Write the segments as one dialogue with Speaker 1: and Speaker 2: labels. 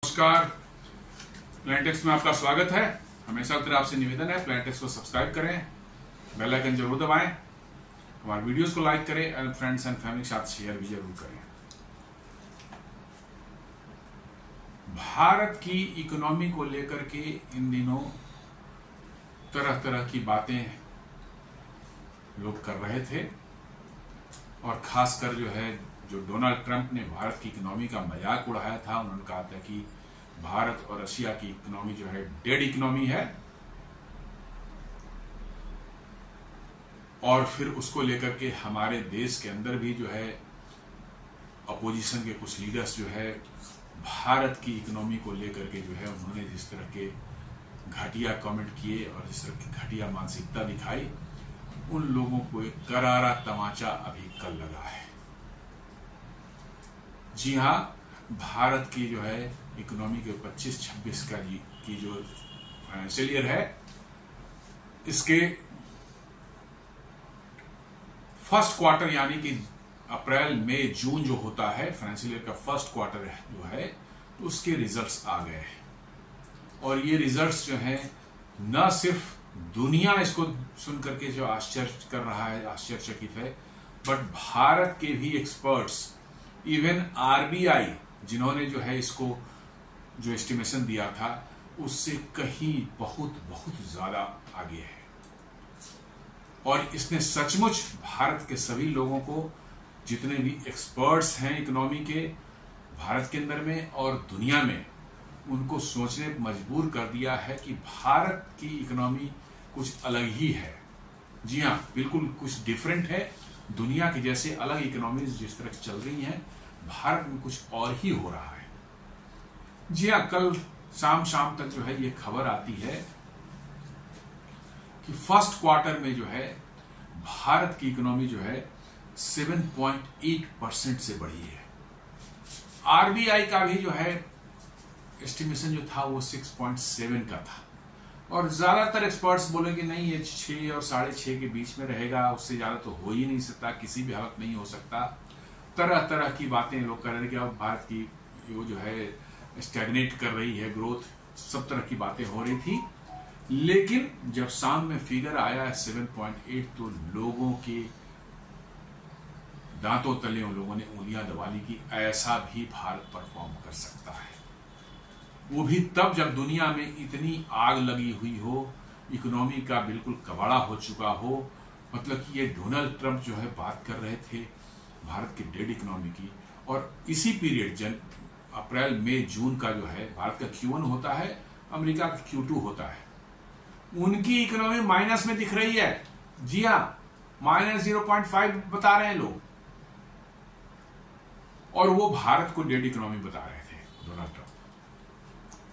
Speaker 1: नमस्कार, प्लानटेक्स में आपका स्वागत है। हमेशा की तरह आपसे निवेदन है, प्लानटेक्स को सब्सक्राइब करें, बेल आइकन जरूर दबाएं, हमारे वीडियोस को लाइक करें एंड फ्रेंड्स एंड फैमिली के साथ शेयर भी जरूर करें। भारत की इकोनॉमी को लेकर के इन दिनों तरह तरह की बातें लोग कर रहे थे और खासकर जो डोनाल्ड ट्रंप ने भारत की इकोनॉमी का मजाक उड़ाया था। उन्होंने कहा था कि भारत और रशिया की इकोनॉमी डेड इकोनॉमी है, और फिर उसको लेकर के हमारे देश के अंदर भी अपोजिशन के कुछ लीडर्स भारत की इकोनॉमी को लेकर के उन्होंने जिस तरह के घटिया कमेंट किए और जिस तरह की घटिया मानसिकता दिखाई, उन लोगों को एक करारा तमाचा अभी कल लगा है। जी हाँ, भारत की इकोनॉमी के 25-26 की जो फाइनेंशियल ईयर है, इसके फर्स्ट क्वार्टर यानी कि अप्रैल मई जून जो होता है फाइनेंशियल ईयर का फर्स्ट क्वार्टर उसके रिजल्ट्स आ गए हैं। और ये रिजल्ट्स न सिर्फ दुनिया इसको सुन करके जो आश्चर्य कर रहा है, आश्चर्यचकित है, बट भारत के भी एक्सपर्ट्स, इवन आरबीआई जिन्होंने इसको जो एस्टिमेशन दिया था उससे कहीं बहुत बहुत ज्यादा आगे है। और इसने सचमुच भारत के सभी लोगों को, जितने भी एक्सपर्ट्स हैं इकोनॉमी के भारत के अंदर में और दुनिया में, उनको सोचने पर मजबूर कर दिया है कि भारत की इकोनॉमी कुछ अलग ही है। जी हाँ, बिल्कुल कुछ डिफरेंट है। दुनिया की जैसे अलग इकोनॉमीज जिस तरह चल रही हैं, भारत में कुछ और ही हो रहा है। जी हाँ, कल शाम तक ये खबर आती है कि फर्स्ट क्वार्टर में भारत की इकोनॉमी 7.8% से बढ़ी है। आरबीआई का भी एस्टिमेशन था वो 6.7 का था, और ज्यादातर एक्सपर्ट्स बोलेंगे नहीं, ये 6 और 6.5 के बीच में रहेगा, उससे ज्यादा तो हो ही नहीं सकता, किसी भी हालत नहीं हो सकता। तरह तरह की बातें लोग कर रहे हैं कि अब भारत की वो स्टैग्नेट कर रही है ग्रोथ, सब तरह की बातें हो रही थी। लेकिन जब शाम में फिगर आया 7.8, तो लोगों के दांतों तले उन लोगों ने उंगलियां दबा ली कि ऐसा भी भारत परफॉर्म कर सकता है, वो भी तब जब दुनिया में इतनी आग लगी हुई हो, इकोनॉमी का बिल्कुल कबाड़ा हो चुका हो। मतलब कि ये डोनाल्ड ट्रंप बात कर रहे थे भारत की डेड इकोनॉमी की, और इसी पीरियड अप्रैल मई जून का भारत का Q1 होता है, अमेरिका का Q2 होता है, उनकी इकोनॉमी माइनस में दिख रही है। जी हाँ, -0.5 बता रहे हैं लोग, और वो भारत को डेड इकोनॉमी बता रहे थे डोनाल्ड ट्रंप।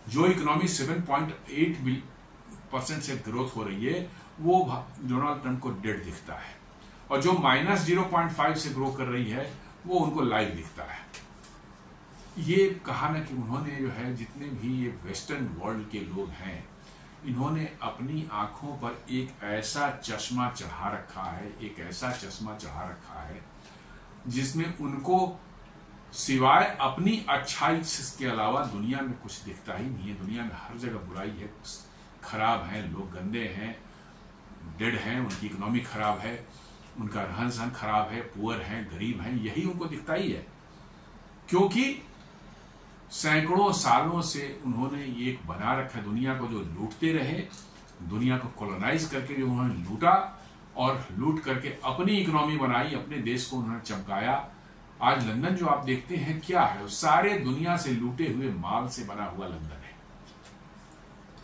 Speaker 1: जो इकोनॉमी 7.8% से ग्रोथ हो रही है, वो डोनाल्ड ट्रंप को डेड दिखता है, और जो -0.5 से ग्रो कर रही है, वो उनको लाइव दिखता है। ये कहा ना कि उन्होंने जितने भी ये वेस्टर्न वर्ल्ड के लोग हैं, इन्होंने अपनी आंखों पर एक ऐसा चश्मा चढ़ा रखा है, जिसमें उनको सिवाय अपनी अच्छाई के अलावा दुनिया में कुछ दिखता ही नहीं है। दुनिया में हर जगह बुराई है, खराब है, लोग गंदे हैं, डेड हैं, उनकी इकोनॉमी खराब है, उनका रहन सहन खराब है, पुअर हैं, गरीब हैं, यही उनको दिखता ही है। क्योंकि सैकड़ों सालों से उन्होंने ये बना रखा है, दुनिया को जो लूटते रहे, दुनिया को कॉलोनाइज करके जो उन्होंने लूटा, और लूट करके अपनी इकोनॉमी बनाई, अपने देश को उन्होंने चमकाया। आज लंदन जो आप देखते हैं क्या है, सारे दुनिया से लूटे हुए माल से बना हुआ लंदन है।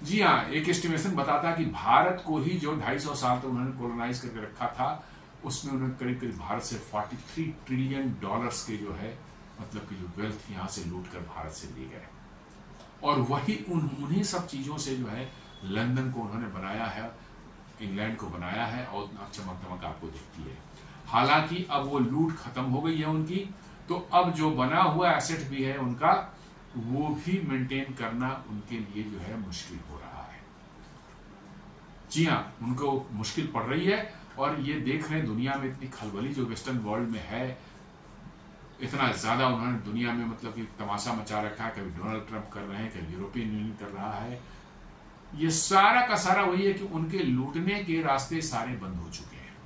Speaker 1: जी हाँ, एक एस्टिमेशन बताता है कि भारत को ही जो 250 साल तक उन्होंने कॉलोनाइज करके रखा था, उसमें उन्होंने करीब करीब भारत से $43 ट्रिलियन के मतलब कि जो वेल्थ यहाँ से लूट कर भारत से ले गए, और वही उन्हीं सब चीजों से लंदन को उन्होंने बनाया है, इंग्लैंड को बनाया है, और चमक दमक आपको दिखती है। हालांकि अब वो लूट खत्म हो गई है उनकी, तो अब जो बना हुआ एसेट भी है उनका, वो भी मेंटेन करना उनके लिए मुश्किल हो रहा है। जी हाँ, उनको मुश्किल पड़ रही है, और ये देख रहे हैं दुनिया में इतनी खलबली जो वेस्टर्न वर्ल्ड में है, इतना ज्यादा उन्होंने दुनिया में मतलब कि तमाशा मचा रखा है। कभी डोनाल्ड ट्रंप कर रहे हैं, कभी यूरोपियन यूनियन कर रहा है। ये सारा का सारा वही है कि उनके लूटने के रास्ते सारे बंद हो चुके हैं।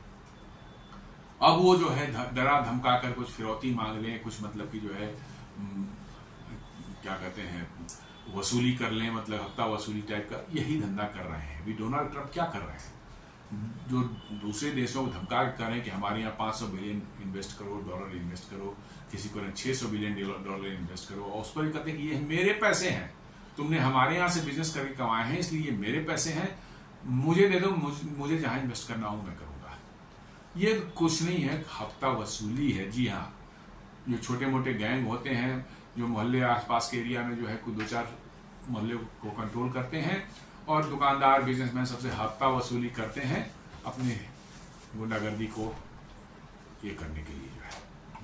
Speaker 1: अब वो जो है डरा धमका कर कुछ फिरौती मांग लें, कुछ मतलब कि जो है क्या कहते हैं वसूली कर लें, मतलब हफ्ता वसूली टाइप का, यही धंधा कर रहे हैं। अभी डोनाल्ड ट्रंप क्या कर रहे हैं, जो दूसरे देशों को धमका कर रहे हैं कि हमारे यहाँ 500 बिलियन इन्वेस्ट करो, डॉलर इन्वेस्ट करो, किसी को 600 बिलियन डॉलर इन्वेस्ट करो, और उस पर कहते हैं कि ये मेरे पैसे हैं, तुमने हमारे यहाँ से बिजनेस करके कमाए हैं, इसलिए ये मेरे पैसे हैं, मुझे दे दो, मुझे जहां इन्वेस्ट करना हो मैं करूंगा। ये कुछ नहीं है, हफ्ता वसूली है। जी हाँ, जो छोटे मोटे गैंग होते हैं जो मोहल्ले आसपास के एरिया में जो है कोई 2-4 मोहल्ले को कंट्रोल करते हैं, और दुकानदार बिजनेसमैन सबसे हफ्ता वसूली करते हैं अपने गुंडागर्दी को ये करने के लिए, जो है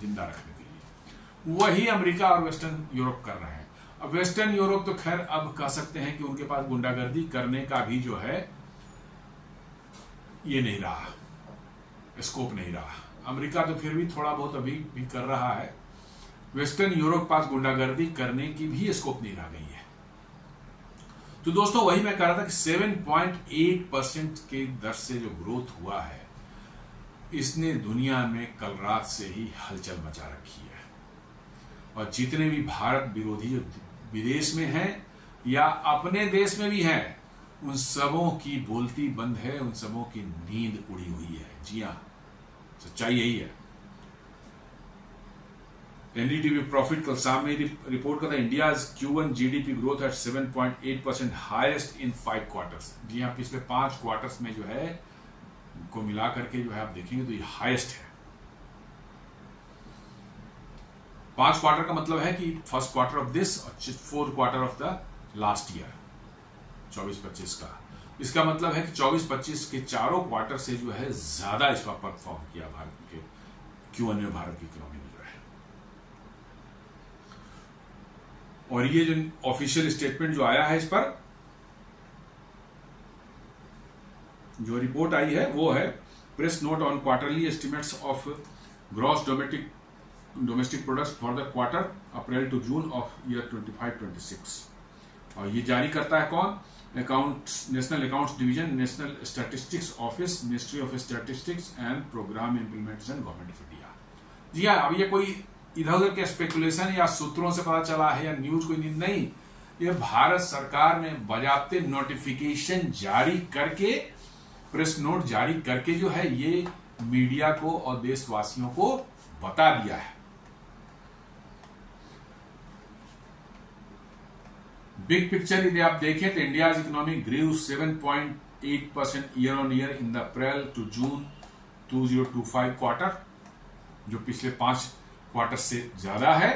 Speaker 1: जिंदा रखने के लिए। वही अमेरिका और वेस्टर्न यूरोप कर रहे हैं। अब वेस्टर्न यूरोप तो खैर अब कह सकते हैं कि उनके पास गुंडागर्दी करने का भी जो है ये नहीं रहा, स्कोप नहीं रहा। अमेरिका तो फिर भी थोड़ा बहुत अभी भी कर रहा है, वेस्टर्न यूरोप पास गुंडागर्दी करने की भी स्कोप नहीं रह गई है। तो दोस्तों वही मैं कह रहा था कि 7.8% के दर से जो ग्रोथ हुआ है, इसने दुनिया में कल रात से ही हलचल मचा रखी है। और जितने भी भारत विरोधी जो विदेश में हैं या अपने देश में भी हैं, उन सबों की बोलती बंद है, उन सबों की नींद उड़ी हुई है। जी हाँ, सच्चाई यही है। एनडीटीवी प्रॉफिट कल सामने रिपोर्ट करता है, India Q1 GDP growth at 7.8%, highest in 5 quarters. जी हाँ, पिछले 5 क्वार्टर्स में जो है को मिला करके जो है आप देखेंगे तो ये हाईएस्ट है। 5 क्वार्टर का मतलब है कि फर्स्ट क्वार्टर ऑफ दिस और 4 quarter of the last year 24-25 का। इसका मतलब है कि 24-25 के चारों क्वार्टर से जो है ज्यादा इस पर परफॉर्म किया भारत के Q1 में, भारत की इकोनॉमी में जो है। और ये जो ऑफिशियल स्टेटमेंट जो आया है, इस पर जो रिपोर्ट आई है वो है press note on quarterly estimates of gross domestic product for the quarter April to June of year 25-26। और ये जारी करता है कौन? National accounts division, national statistics office, ministry of statistics and programme implementation, government of India. जी हाँ, अब ये कोई इधर उधर के स्पेकुलेशन या सूत्रों से पता चला है या न्यूज कोई नहीं, ये भारत सरकार ने बजाते नोटिफिकेशन जारी करके, प्रेस नोट जारी करके जो है ये मीडिया को और देशवासियों को बता दिया है। बिग पिक्चर यदि आप देखें तो India's economy grew 7.8% year on year in the April to June 2025 quarter, जो पिछले 5 क्वार्टर से ज्यादा है।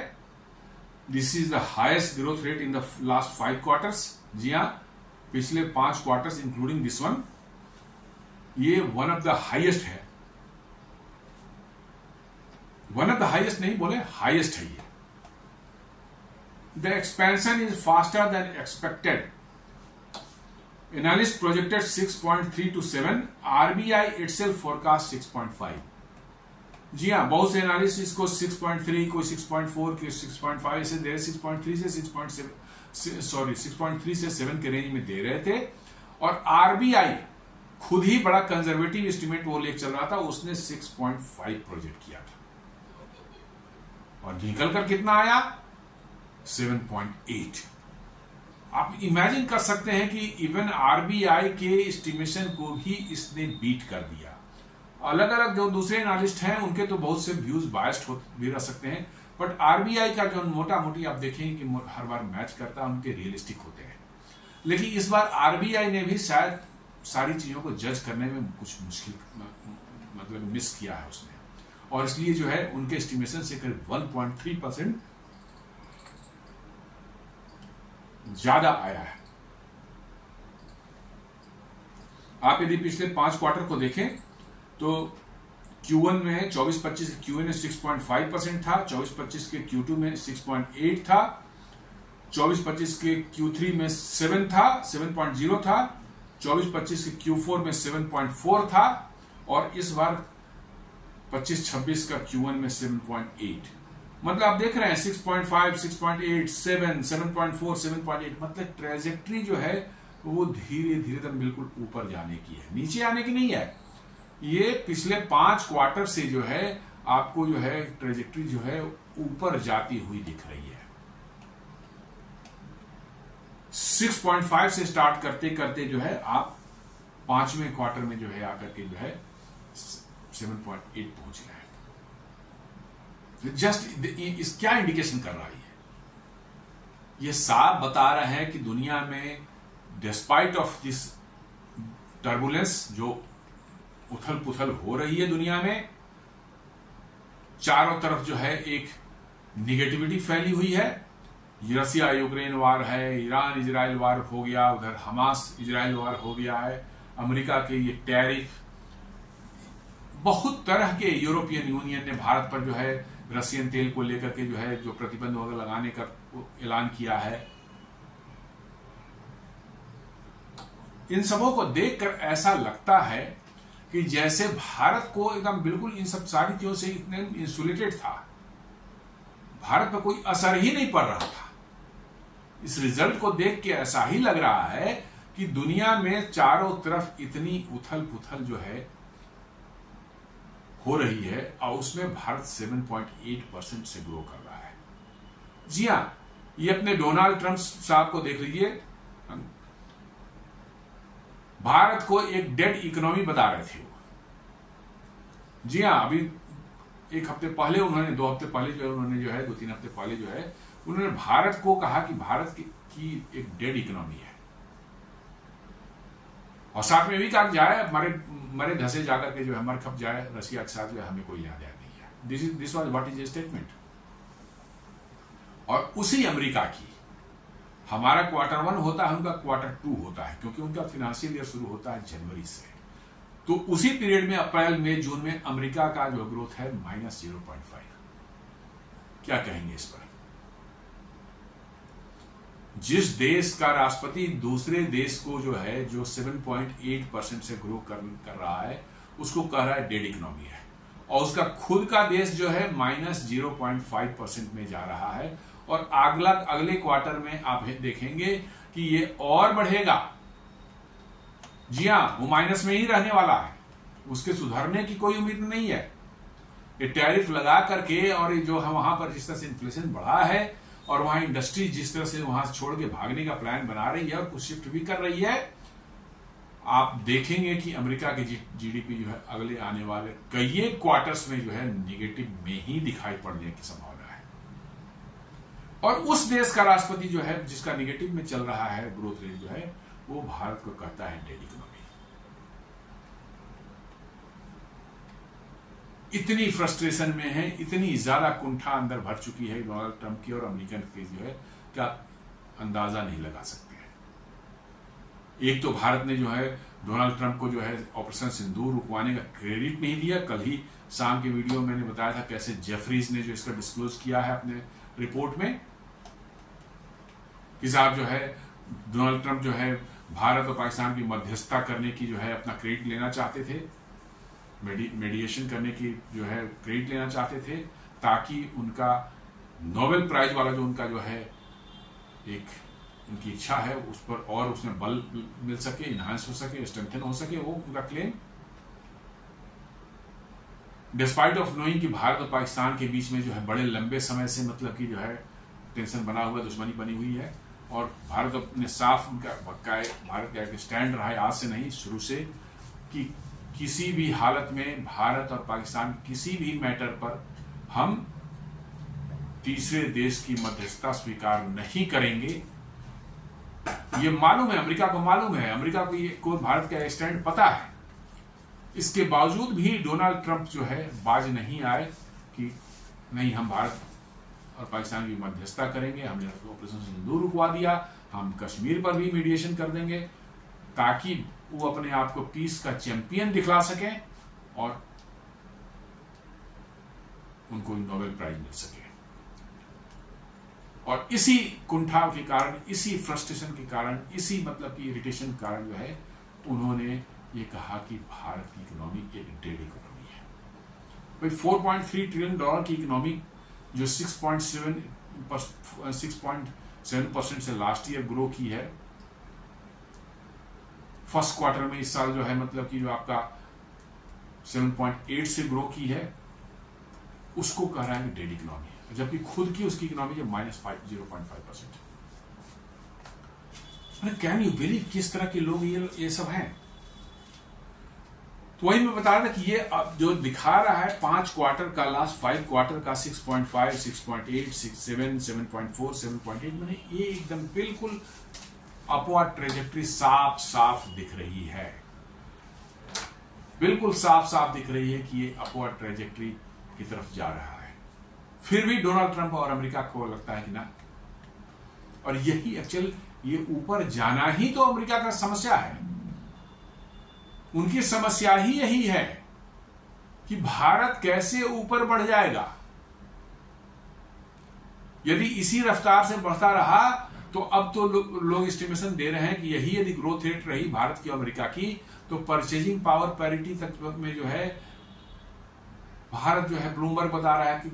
Speaker 1: This is the highest growth rate in the last 5 quarters. जी हां, पिछले 5 क्वार्टर्स इंक्लूडिंग दिस वन, ये वन ऑफ द हाईएस्ट है। वन ऑफ द हाईएस्ट नहीं बोले, हाईएस्ट है ये। The expansion is faster than expected. Analysts projected 6.3 to 7. RBI itself forecast 6.5. जी हाँ, बहुत से एनालिस्ट इसको 6.3, कोई 6.4, कोई 6.5 से दे, 6.3 से 6.3 से 7 के रेंज में दे रहे थे। और आरबीआई खुद ही बड़ा कंजर्वेटिव एस्टिमेट वो लेकर चल रहा था, उसने 6.5 प्रोजेक्ट किया था, और निकल कर कितना आया? 7.8। आप इमेजिन कर सकते हैं कि इवन आरबीआई के एस्टिमेशन को भी इसने बीट कर दिया। अलग अलग जो दूसरे एनालिस्ट हैं उनके तो बहुत से व्यूज बायस्ड भी रह सकते हैं, बट आरबीआई का जो मोटा मोटी आप देखेंगे कि हर बार मैच करता है, उनके रियलिस्टिक होते हैं। लेकिन इस बार आरबीआई ने भी शायद सारी चीजों को जज करने में कुछ मुश्किल मतलब मिस किया है उसने, और इसलिए जो है उनके एस्टिमेशन से करीब 1.3% ज्यादा आया है। आप यदि पिछले 5 क्वार्टर को देखें तो Q1 में 24-25 के Q1 में 6.5% था, 24-25 के Q2 में 6.8 था, 24-25 के Q3 में 7 था, 7.0 था, 24-25 के Q4 में 7.4 था, और इस बार 25-26 का Q1 में 7.8। मतलब आप देख रहे हैं 6.5, 6.8, 7, 7.4, 7.8, मतलब ट्रेजेक्ट्री जो है वो धीरे धीरे तक बिल्कुल ऊपर जाने की है, नीचे आने की नहीं है। ये पिछले 5 क्वार्टर से जो है आपको जो है ट्रेजेक्ट्री जो है ऊपर जाती हुई दिख रही है। 6.5 से स्टार्ट करते करते जो है आप 5वें क्वार्टर में जो है आकर के जो है 7.8 पहुंच गए। जस्ट इस क्या इंडिकेशन कर रहा है ये साफ बता रहा है कि दुनिया में डिस्पाइट ऑफ दिस टर्बुलेंस, जो उथल पुथल हो रही है दुनिया में, चारों तरफ जो है एक निगेटिविटी फैली हुई है। रसिया यूक्रेन वार है, ईरान इजराइल वार हो गया, उधर हमास इजराइल वार हो गया है, अमेरिका के ये टैरिफ, बहुत तरह के यूरोपियन यूनियन ने भारत पर जो है रशियन तेल को लेकर के जो है जो प्रतिबंध वगैरह लगाने का ऐलान किया है। इन सबों को देखकर ऐसा लगता है कि जैसे भारत को एकदम बिल्कुल इन सब सारी चीजों से इतने इंसुलेटेड था, भारत पर कोई असर ही नहीं पड़ रहा था। इस रिजल्ट को देख के ऐसा ही लग रहा है कि दुनिया में चारों तरफ इतनी उथल पुथल जो है हो रही है और उसमें भारत 7.8% से ग्रो कर रहा है। जी हां, ये अपने डोनाल्ड ट्रंप साहब को देख लीजिए, भारत को एक डेड इकोनॉमी बता रहे थे वो। जी हां, अभी एक हफ्ते पहले उन्होंने, 2 हफ्ते पहले जो है उन्होंने जो है 2-3 हफ्ते पहले जो है उन्होंने भारत को कहा कि भारत की एक डेड इकोनॉमी है, और साथ में भी कहा जाए मरे धसे जाकर के जो है मर खप जाए रशिया के साथ, जो है हमें कोई लेना देना नहीं है। This was what is a statement. और उसी अमेरिका की हमारा Q1 होता है, उनका Q2 होता है, क्योंकि उनका फाइनेंशियल ईयर शुरू होता है जनवरी से। तो उसी पीरियड में अप्रैल मई जून में अमेरिका का जो ग्रोथ है -0.5। क्या कहेंगे इस पर? जिस देश का राष्ट्रपति दूसरे देश को जो है जो 7.8% से ग्रो कर रहा है उसको कह रहा है डेड इकोनॉमी है, और उसका खुद का देश जो है -0.5% में जा रहा है, और अगले क्वार्टर में आप देखेंगे कि ये और बढ़ेगा। जी हां, वो माइनस में ही रहने वाला है, उसके सुधरने की कोई उम्मीद नहीं है। ये टैरिफ लगा करके और जो है वहां पर जिस तरह से इन्फ्लेशन बढ़ा है और वहां इंडस्ट्री जिस तरह से वहां छोड़ के भागने का प्लान बना रही है और कुछ शिफ्ट भी कर रही है, आप देखेंगे कि अमेरिका की जीडीपी जो है अगले आने वाले कई क्वार्टर्स में जो है नेगेटिव में ही दिखाई पड़ने की संभावना है। और उस देश का राष्ट्रपति जो है जिसका नेगेटिव में चल रहा है ग्रोथ रेट जो है, वो भारत को कहता है डेड इकोनॉमी। इतनी फ्रस्ट्रेशन में है, इतनी ज्यादा कुंठा अंदर भर चुकी है डोनाल्ड ट्रंप की और अमेरिकन की जो है, क्या अंदाजा नहीं लगा सकते हैं। एक तो भारत ने जो है डोनाल्ड ट्रंप को जो है ऑपरेशन सिंदूर रुकवाने का क्रेडिट नहीं दिया। कल ही शाम के वीडियो में मैंने बताया था कैसे जेफरीज ने जो इसका डिस्क्लोज किया है अपने रिपोर्ट में कि साहब जो है डोनाल्ड ट्रंप जो है भारत और पाकिस्तान की मध्यस्थता करने की जो है अपना क्रेडिट लेना चाहते थे, मेडिएशन करने की जो है क्रेडिट लेना चाहते थे, ताकि उनका नोबेल प्राइज वाला जो उनका जो है एक उनकी इच्छा है उस पर और उसमें बल मिल सके, इनहांस हो सके, स्ट्रेंथन हो सके, वो उनका क्लेम। डिस्पाइट ऑफ नोइंग कि भारत और पाकिस्तान के बीच में जो है बड़े लंबे समय से मतलब कि जो है टेंशन बना हुआ, दुश्मनी बनी हुई है, और भारत अपने साफ उनका भारत का एक स्टैंड रहा है आज से नहीं शुरू से कि किसी भी हालत में भारत और पाकिस्तान किसी भी मैटर पर हम तीसरे देश की मध्यस्थता स्वीकार नहीं करेंगे। ये मालूम है, अमेरिका को मालूम है, अमेरिका को भारत का स्टैंड पता है। इसके बावजूद भी डोनाल्ड ट्रंप जो है बाज नहीं आए कि नहीं हम भारत और पाकिस्तान की मध्यस्थता करेंगे, हमने ऑपरेशन सिंदूर रुकवा दिया, हम कश्मीर पर भी मीडिएशन कर देंगे, ताकि वो अपने आप को पीस का चैंपियन दिखला सके और उनको नोबेल प्राइज मिल सके। और इसी कुंठा के कारण, इसी फ्रस्ट्रेशन के कारण, इसी मतलब की इरिटेशन के कारण जो है उन्होंने ये कहा कि भारत की इकोनॉमी एक डेड इकोनॉमी है। भाई $4.3 ट्रिलियन की इकोनॉमी जो 6.7% से लास्ट ईयर ग्रो की है, फर्स्ट क्वार्टर में इस साल जो है मतलब कि जो आपका 7.8 से ग्रो की है, उसको कह रहा है डेड इकोनॉमी, जबकि खुद की उसकी इकोनॉमी है -0.5%। कैन यू बिलीव किस तरह के लोग ये सब हैं। तो वही मैं बता रहा था कि ये अब जो दिखा रहा है 5 क्वार्टर का, लास्ट 5 क्वार्टर का 6.5, 6.8, 6.7, 7.4, 7.8, मैंने ये एकदम बिल्कुल अपवर्ड ट्रेजेक्ट्री साफ साफ दिख रही है, बिल्कुल साफ साफ दिख रही है कि ये अपवर्ड ट्रेजेक्ट्री की तरफ जा रहा है। फिर भी डोनाल्ड ट्रंप और अमेरिका को लगता है कि ना, और यही एक्चुअल ये ऊपर जाना ही तो अमेरिका का समस्या है। उनकी समस्या ही यही है कि भारत कैसे ऊपर बढ़ जाएगा। यदि इसी रफ्तार से बढ़ता रहा तो अब तो लोग एस्टिमेशन दे रहे हैं कि यही यदि ग्रोथ रेट रही भारत की अमेरिका की, तो परचेजिंग पावर पैरिटी तक में जो है भारत जो है, ब्लूमबर्ग बता रहा है कि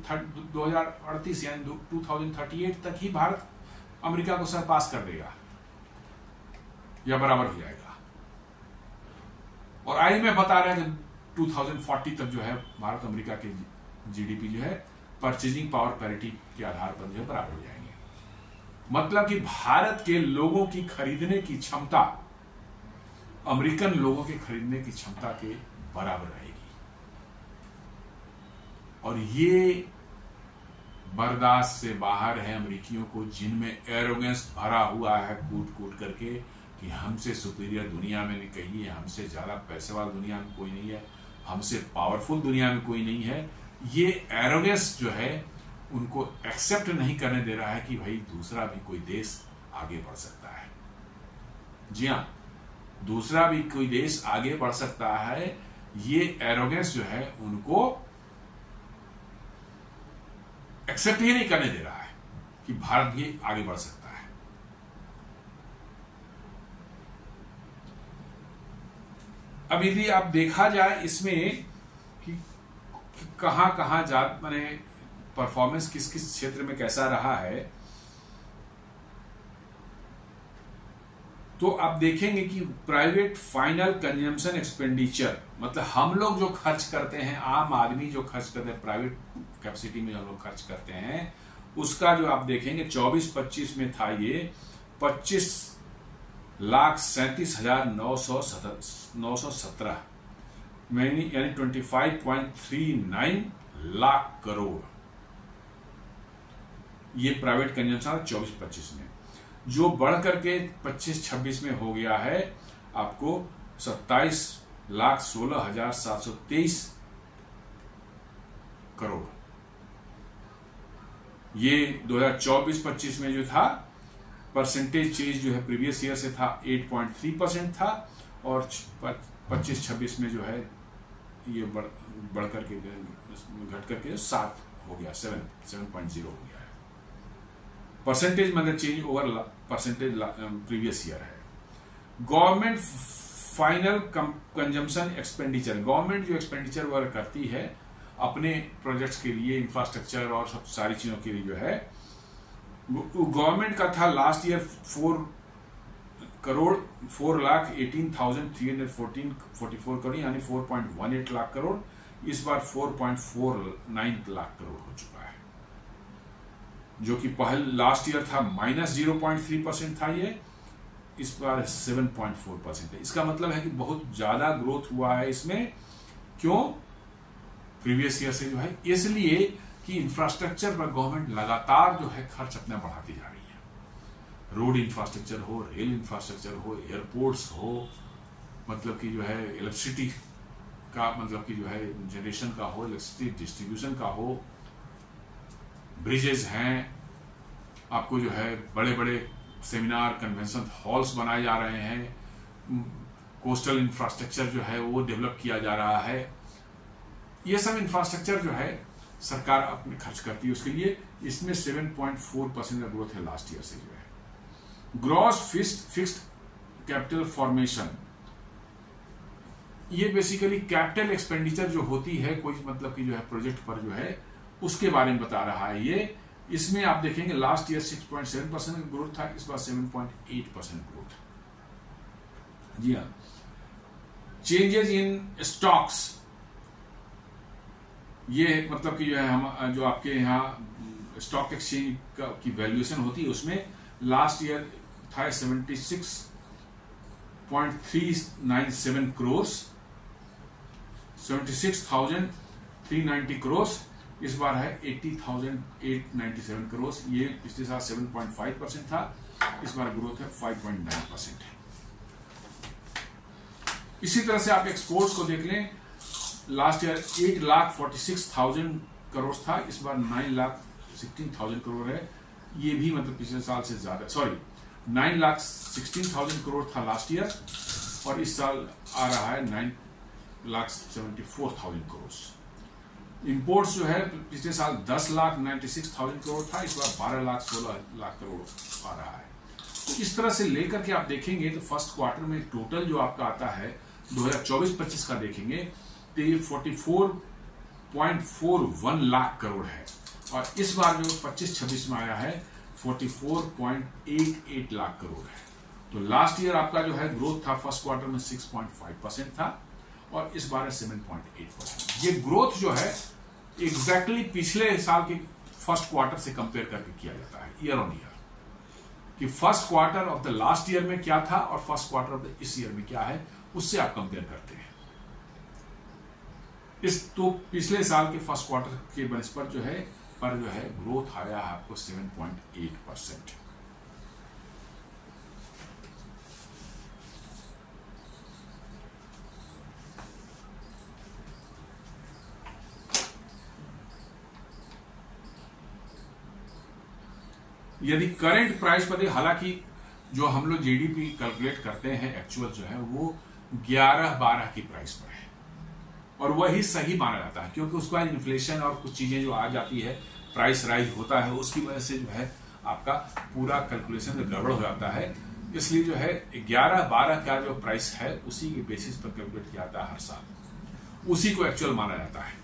Speaker 1: 2038 यानी 2038 तक ही भारत अमेरिका को सरपास कर देगा या बराबर हो जाएगा। और IMF बता रहा है कि 2040 तक जो है भारत अमेरिका के जीडीपी जो है परचेजिंग पावर पैरिटी के आधार पर जो है बराबर हो जाएंगे। मतलब कि भारत के लोगों की खरीदने की क्षमता अमेरिकन लोगों के खरीदने की क्षमता के बराबर रहेगी। और ये बर्दाश्त से बाहर है अमेरिकियों को, जिनमें एरोगेंस भरा हुआ है कूट कूट करके कि हमसे सुपीरियर दुनिया में नहीं कहीं है, हमसे ज्यादा पैसे वाला दुनिया में कोई नहीं है, हमसे पावरफुल दुनिया में कोई नहीं है। ये एरोगेंस जो है उनको एक्सेप्ट नहीं करने दे रहा है कि भाई दूसरा भी कोई देश आगे बढ़ सकता है। जी हाँ, दूसरा भी कोई देश आगे बढ़ सकता है। ये एरोगेंस जो है उनको एक्सेप्ट ही नहीं करने दे रहा है कि भारत भी आगे बढ़ सकता है। अब यदि आप देखा जाए इसमें कि कहां जा माने परफॉर्मेंस किस किस क्षेत्र में कैसा रहा है, तो आप देखेंगे कि प्राइवेट फाइनल कंजम्पशन एक्सपेंडिचर, मतलब हम लोग जो खर्च करते हैं, आम आदमी जो खर्च करते हैं, प्राइवेट कैपेसिटी में हम लोग खर्च करते हैं, उसका जो आप देखेंगे 24-25 में था ये 25,37,917 यानी 25.39 लाख करोड़ ये प्राइवेट कंजम्पशन 24-25 में, जो बढ़ करके 25-26 में हो गया है आपको 27,16,723 करोड़। ये 2024-25 में जो था परसेंटेज चेंज जो है प्रीवियस ईयर से था 8.3% था, और 25-26 में जो है ये बढ़ करके घट करके 7 हो गया, 7.0 हो गया है। परसेंटेज मतलब change over percentage previous year है। Government final consumption expenditure, government जो एक्सपेंडिचर वर्क करती है अपने प्रोजेक्ट्स के लिए, इंफ्रास्ट्रक्चर और सब सारी चीजों के लिए जो है, गवर्नमेंट का था लास्ट ईयर 4,18,344 करोड़ यानी 4.18 लाख करोड़। इस बार 4.49 लाख करोड़ हो चुका है, जो कि पहले लास्ट ईयर था -0.3% था, ये इस बार 7.4% है। इसका मतलब है कि बहुत ज्यादा ग्रोथ हुआ है इसमें। क्यों? प्रीवियस ईयर से जो है, इसलिए कि इंफ्रास्ट्रक्चर पर गवर्नमेंट लगातार जो है खर्च अपना बढ़ाती जा रही है। रोड इंफ्रास्ट्रक्चर हो, रेल इंफ्रास्ट्रक्चर हो, एयरपोर्ट्स हो, मतलब कि जो है इलेक्ट्रिसिटी का, मतलब कि जो है जनरेशन का हो, इलेक्ट्रिसिटी डिस्ट्रीब्यूशन का हो, ब्रिजेस हैं, आपको जो है बड़े बड़े सेमिनार कन्वेंशन हॉल्स बनाए जा रहे हैं, कोस्टल इंफ्रास्ट्रक्चर जो है वो डेवलप किया जा रहा है। ये सब इंफ्रास्ट्रक्चर जो है सरकार अपने खर्च करती है उसके लिए। इसमें 7.4% का ग्रोथ है लास्ट ईयर से जो है। ग्रॉस फिक्स्ड कैपिटल फॉर्मेशन, ये बेसिकली कैपिटल एक्सपेंडिचर जो होती है कोई, मतलब कि जो है प्रोजेक्ट पर जो है उसके बारे में बता रहा है ये। इसमें आप देखेंगे लास्ट ईयर 6.7% ग्रोथ था, इस बार 7.8% ग्रोथ। जी हाँ, चेंजेस इन स्टॉक्स, ये मतलब कि जो है हम जो आपके यहाँ स्टॉक एक्सचेंज की वैल्यूएशन होती है उसमें लास्ट ईयर था 76.397 करोड़, 76,390 करोड़। इस बार है 80,897 करोड़। ये पिछले साल 7.5% था, इस बार ग्रोथ है 5.9%। इसी तरह से आप एक्सपोर्ट्स को देख लें, लास्ट ईयर 8,46,000 करोड़ था, इस बार 9,16,000 करोड़ है। ये भी मतलब पिछले साल से ज्यादा, सॉरी 9,16,000 करोड़ था लास्ट ईयर, और इस साल आ रहा है 9,74,000 करोड़। इंपोर्ट्स जो है पिछले साल 10,96,000 करोड़ था, इस बार 12,16,00,000 करोड़ आ रहा है। तो इस तरह से लेकर के आप देखेंगे तो फर्स्ट क्वार्टर में टोटल जो आपका आता है 2024-25 का देखेंगे तो ये 44.41 लाख करोड़ है, और इस बार जो 25-26 में आया है 44.88 लाख करोड़ है। तो लास्ट ईयर आपका जो है ग्रोथ था फर्स्ट क्वार्टर में 6.5% था, और इस बार है 7.8%। ये ग्रोथ जो है एग्जैक्टली पिछले साल के फर्स्ट क्वार्टर से कंपेयर करके किया जाता है, ईयर ऑन ईयर, कि first quarter of the last year में क्या था और फर्स्ट क्वार्टर ऑफ द इस ईयर में क्या है, उससे आप कंपेयर करते हैं। इस तो पिछले साल के फर्स्ट क्वार्टर के बनस्पत जो है ग्रोथ आया है आपको 7.8%। यदि करंट प्राइस पर, हालांकि जो हम लोग जीडीपी कैलकुलेट करते हैं एक्चुअल जो है वो 11-12 की प्राइस पर है, और वही सही माना जाता है, क्योंकि उसके बाद इन्फ्लेशन और कुछ चीजें जो आ जाती है, प्राइस राइज होता है, उसकी वजह से जो है आपका पूरा कैलकुलेशन गड़बड़ हो जाता है। इसलिए जो है 11-12 का जो प्राइस है उसी के बेसिस पर कैलकुलेट किया जाता है हर साल, उसी को एक्चुअल माना जाता है।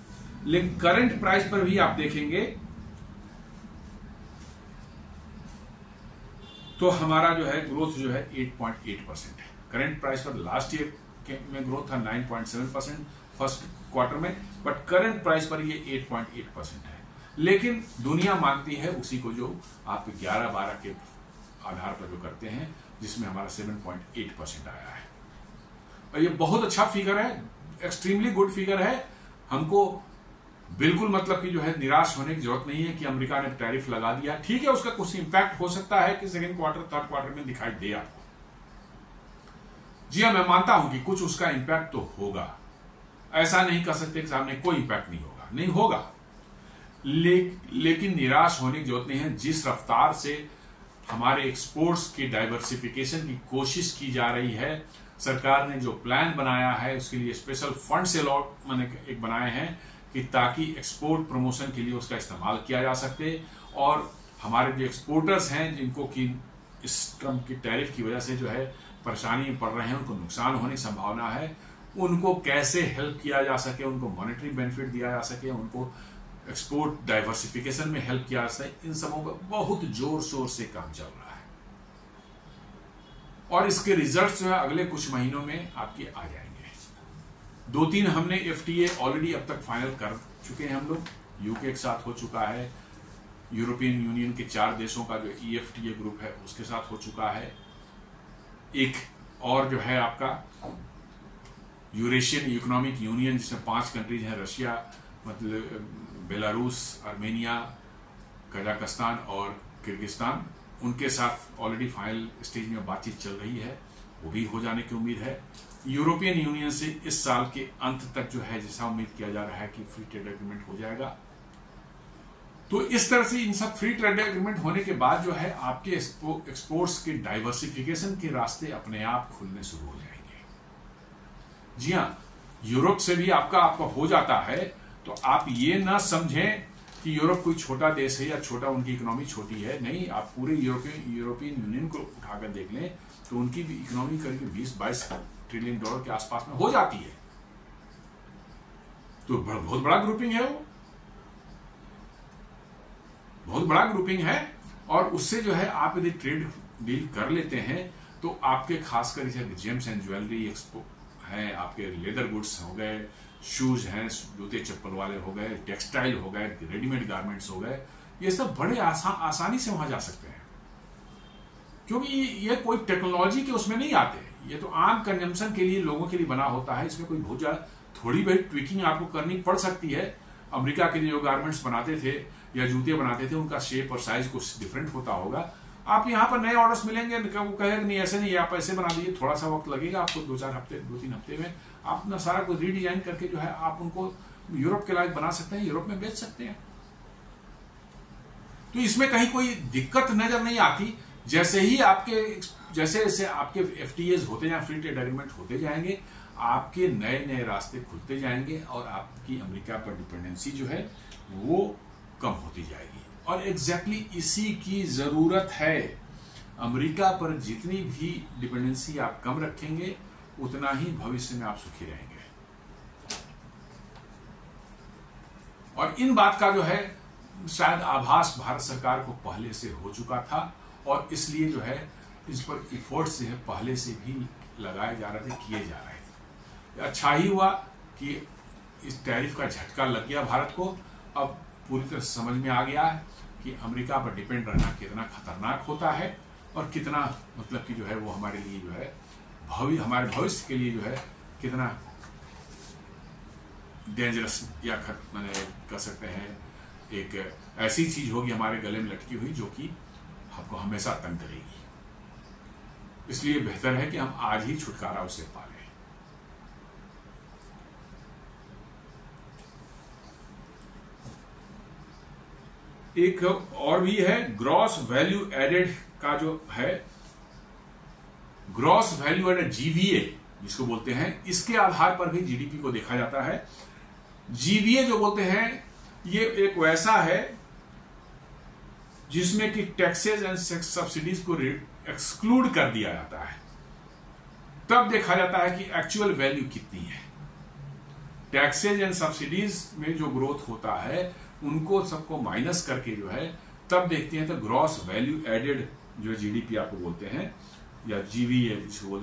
Speaker 1: लेकिन करंट प्राइस पर भी आप देखेंगे तो हमारा जो है ग्रोथ जो है 8.8% है। करंट प्राइस पर लास्ट ईयर में ग्रोथ था 9.7% फर्स्ट क्वार्टर में, बट करंट प्राइस पर ये 8.8% है। लेकिन दुनिया मानती है उसी को जो आप 11-12 के आधार पर जो करते हैं, जिसमें हमारा 7.8% आया है, और ये बहुत अच्छा फिगर है, एक्सट्रीमली गुड फिगर है। हमको बिल्कुल मतलब कि जो है निराश होने की जरूरत नहीं है कि अमेरिका ने टैरिफ लगा दिया। ठीक है, उसका कुछ इंपैक्ट हो सकता है कि सेकंड क्वार्टर थर्ड क्वार्टर में दिखाई दे आपको। जी हाँ, मैं मानता हूं कि कुछ उसका इंपैक्ट तो होगा, ऐसा नहीं कर सकते कि सामने कोई इंपैक्ट नहीं होगा, नहीं होगा। लेकिन निराश होने की जरूरत नहीं है। जिस रफ्तार से हमारे एक्सपोर्ट्स की डाइवर्सिफिकेशन की कोशिश की जा रही है, सरकार ने जो प्लान बनाया है उसके लिए स्पेशल फंड से अलॉट मैंने एक बनाए हैं कि ताकि एक्सपोर्ट प्रमोशन के लिए उसका इस्तेमाल किया जा सके, और हमारे जो एक्सपोर्टर्स हैं जिनको कि इस ट्रम्प की टैरिफ की वजह से जो है परेशानी में पड़ रहे हैं, उनको नुकसान होने की संभावना है, उनको कैसे हेल्प किया जा सके, उनको मॉनेटरी बेनिफिट दिया जा सके, उनको एक्सपोर्ट डाइवर्सिफिकेशन में हेल्प किया जा सके, इन सबों पर बहुत जोर शोर से काम चल रहा है, और इसके रिजल्ट जो है अगले कुछ महीनों में आपके आ जाएंगे। 2-3 हमने एफटीए ऑलरेडी अब तक फाइनल कर चुके हैं हम लोग, यूके के साथ हो चुका है, यूरोपियन यूनियन के 4 देशों का जो ईएफटीए ग्रुप है उसके साथ हो चुका है, एक और जो है आपका यूरेशियन इकोनॉमिक यूनियन जिसमें 5 कंट्रीज हैं, रशिया, मतलब बेलारूस, आर्मेनिया, कजाकिस्तान और किर्गिस्तान, उनके साथ ऑलरेडी फाइनल स्टेज में बातचीत चल रही है, वो भी हो जाने की उम्मीद है। यूरोपियन यूनियन से इस साल के अंत तक जो है जैसा उम्मीद किया जा रहा है कि फ्री ट्रेड एग्रीमेंट हो जाएगा। तो इस तरह से इन सब फ्री ट्रेड एग्रीमेंट होने के बाद जो है आपके एक्सपोर्ट्स के डाइवर्सिफिकेशन के रास्ते अपने आप खुलने शुरू हो जाएंगे। जी हाँ, यूरोप से भी आपका हो जाता है, तो आप ये ना समझें कि यूरोप कोई छोटा देश है या छोटा उनकी इकोनॉमी छोटी है, नहीं, आप पूरे यूरोपियन यूनियन को उठाकर देख लें तो उनकी भी इकोनॉमी करीब 20-22 ट्रिलियन डॉलर के आसपास में हो जाती है, तो बहुत बड़ा ग्रुपिंग है वो। बहुत बड़ा ग्रुपिंग है। और उससे जो है आप यदि ट्रेड डील कर लेते हैं तो आपके खासकर जैसे जेम्स एंड ज्वेलरी एक्सपो है, आपके लेदर गुड्स हो गए, शूज हैं, जूते चप्पल वाले हो गए, टेक्सटाइल हो गए, रेडीमेड गारमेंट्स हो गए, ये सब बड़े आसानी से वहां जा सकते हैं, क्योंकि ये कोई टेक्नोलॉजी के उसमें नहीं आते, ये तो आम कंजम्पशन के लिए लोगों के लिए बना होता है। इसमें कोई बहुत ज्यादा थोड़ी बहुत ट्विकिंग आपको करनी पड़ सकती है। अमेरिका के जो गारमेंट्स बनाते थे या जूते बनाते थे उनका शेप और साइज कुछ डिफरेंट होता होगा। आप यहाँ पर नए ऑर्डर्स मिलेंगे, वो कहेगा नहीं ऐसे नहीं, आप ऐसे बना दीजिए, थोड़ा सा वक्त लगेगा आपको, 2-4 हफ्ते 2-3 हफ्ते में आप अपना सारा कुछ रीडिजाइन करके जो है आप उनको यूरोप के लायक बना सकते हैं, यूरोप में बेच सकते हैं। तो इसमें कहीं कोई दिक्कत नजर नहीं आती। जैसे जैसे आपके FTAs होते जाएंगे, फ्री ट्रेड एग्रीमेंट होते जाएंगे, आपके नए नए रास्ते खुलते जाएंगे और आपकी अमेरिका पर डिपेंडेंसी जो है वो कम होती जाएगी। और एग्जैक्टली इसी की जरूरत है। अमेरिका पर जितनी भी डिपेंडेंसी आप कम रखेंगे उतना ही भविष्य में आप सुखी रहेंगे। और इन बात का जो है शायद आभास भारत सरकार को पहले से हो चुका था और इसलिए जो है इस पर इफोर्ट्स जो है पहले से भी लगाए जा रहे थे, किए जा रहे थे। अच्छा ही हुआ कि इस टैरिफ का झटका लग गया भारत को। अब पूरी तरह समझ में आ गया है कि अमेरिका पर डिपेंड रहना कितना खतरनाक होता है और कितना मतलब कि जो है वो हमारे लिए जो है हमारे भविष्य के लिए जो है कितना डेंजरस या मैंने कह सकते हैं एक ऐसी चीज होगी हमारे गले में लटकी हुई जो कि हमको हमेशा तंग करेगी। इसलिए बेहतर है कि हम आज ही छुटकारा उससे पा लें। एक और भी है ग्रॉस वैल्यू एडेड का जो है, ग्रॉस वैल्यू एडेड GVA जिसको बोलते हैं, इसके आधार पर भी GDP को देखा जाता है। GVA जो बोलते हैं ये एक वैसा है जिसमें कि टैक्सेस एंड सब्सिडीज को एक्सक्लूड कर दिया जाता है, तब देखा जाता है कि एक्चुअल वैल्यू कितनी है। टैक्सेस एंड सब्सिडीज में जो ग्रोथ होता है उनको सबको माइनस करके जो है तब देखते हैं तो ग्रॉस वैल्यू एडेड जो GDP आपको बोलते हैं या GVA जिसको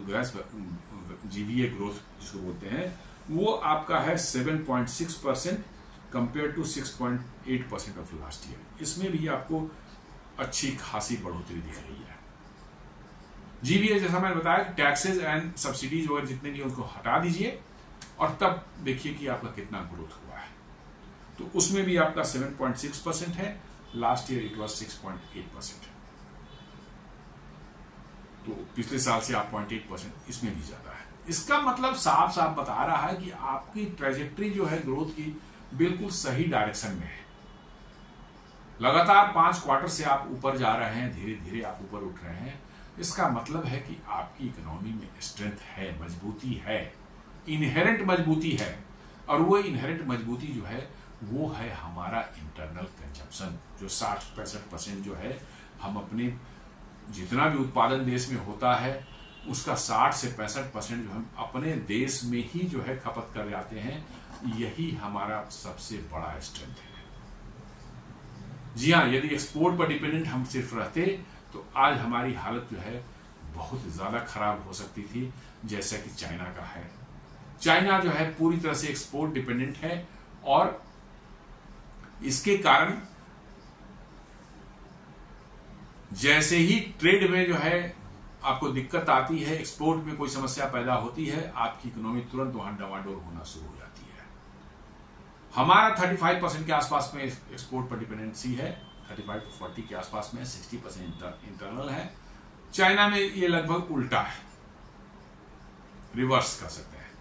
Speaker 1: GVA ग्रोथ जिसको बोलते हैं, वो आपका है 7.6% compare to 6.8% of last year. इसमें भी आपको अच्छी खासी बढ़ोतरी दिख रही है। GVA जैसा मैंने बताया कि टैक्सेस एंड सब्सिडीज वगैरह जितने भी उनको हटा दीजिए और तब देखिए कि आपका कितना ग्रोथ हुआ है। तो उसमें भी आपका 7.6% है, लास्ट ईयर इट वाज 6.8%। तो पिछले साल से आप 0.8% इसमें भी ज्यादा है। इसका मतलब साफ साफ बता रहा है कि आपकी ट्रेजेक्ट्री जो है ग्रोथ की बिल्कुल सही डायरेक्शन में है। लगातार 5 क्वार्टर से आप ऊपर जा रहे हैं, धीरे धीरे आप ऊपर उठ रहे हैं। इसका मतलब है कि आपकी इकोनॉमी में स्ट्रेंथ है, मजबूती है, इनहेरेंट मजबूती है। और वो इनहेरेंट मजबूती जो है वो है हमारा इंटरनल कंजम्पशन, जो 60-65% जो है हम अपने जितना भी उत्पादन देश में होता है उसका 60 से 65% जो हम अपने देश में ही जो है खपत कर जाते हैं। यही हमारा सबसे बड़ा स्ट्रेंथ है। जी हाँ, यदि एक्सपोर्ट पर डिपेंडेंट हम सिर्फ रहते तो आज हमारी हालत जो है बहुत ज्यादा खराब हो सकती थी, जैसा कि चाइना का है। चाइना जो है पूरी तरह से एक्सपोर्ट डिपेंडेंट है और इसके कारण जैसे ही ट्रेड में जो है आपको दिक्कत आती है, एक्सपोर्ट में कोई समस्या पैदा होती है, आपकी इकोनॉमी तुरंत वहां डवाडोल होना शुरू हो जाती है। हमारा 35% के आसपास में एक्सपोर्ट पर डिपेंडेंसी है, 35 to 40 के आसपास में, 60% इंटरनल है। चाइना में ये लगभग उल्टा है, रिवर्स कर सकते हैं,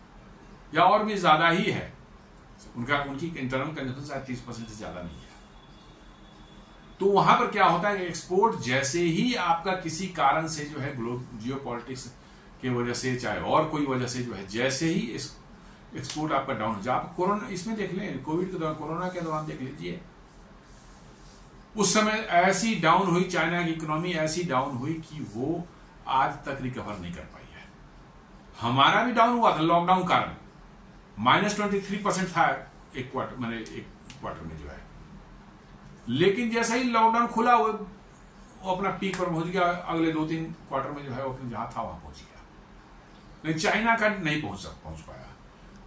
Speaker 1: या और भी ज्यादा ही है। उनकी इंटरनल कंजम्पशन शायद 30% से ज्यादा नहीं है। तो वहां पर क्या होता है कि एक्सपोर्ट जैसे ही आपका किसी कारण से जो है जियोपॉलिटिक्स की वजह से चाहे और कोई वजह से जो है जैसे ही एक्सपोर्ट आपका डाउन हो जाए, आप कोरोना इसमें देख लें, कोविड के दौरान, कोरोना के दौरान देख लीजिए, उस समय ऐसी डाउन हुई चाइना की इकोनॉमी, ऐसी डाउन हुई कि वो आज तक रिकवर नहीं कर पाई है। हमारा भी डाउन हुआ था लॉकडाउन कारण, -23% था एक क्वार्टर में जो है। लेकिन जैसे ही लॉकडाउन खुला वो अपना पीक पर पहुंच गया, अगले 2-3 क्वार्टर में जो है वो जहां था वहां पहुंच गया। लेकिन चाइना का नहीं पहुंच पाया,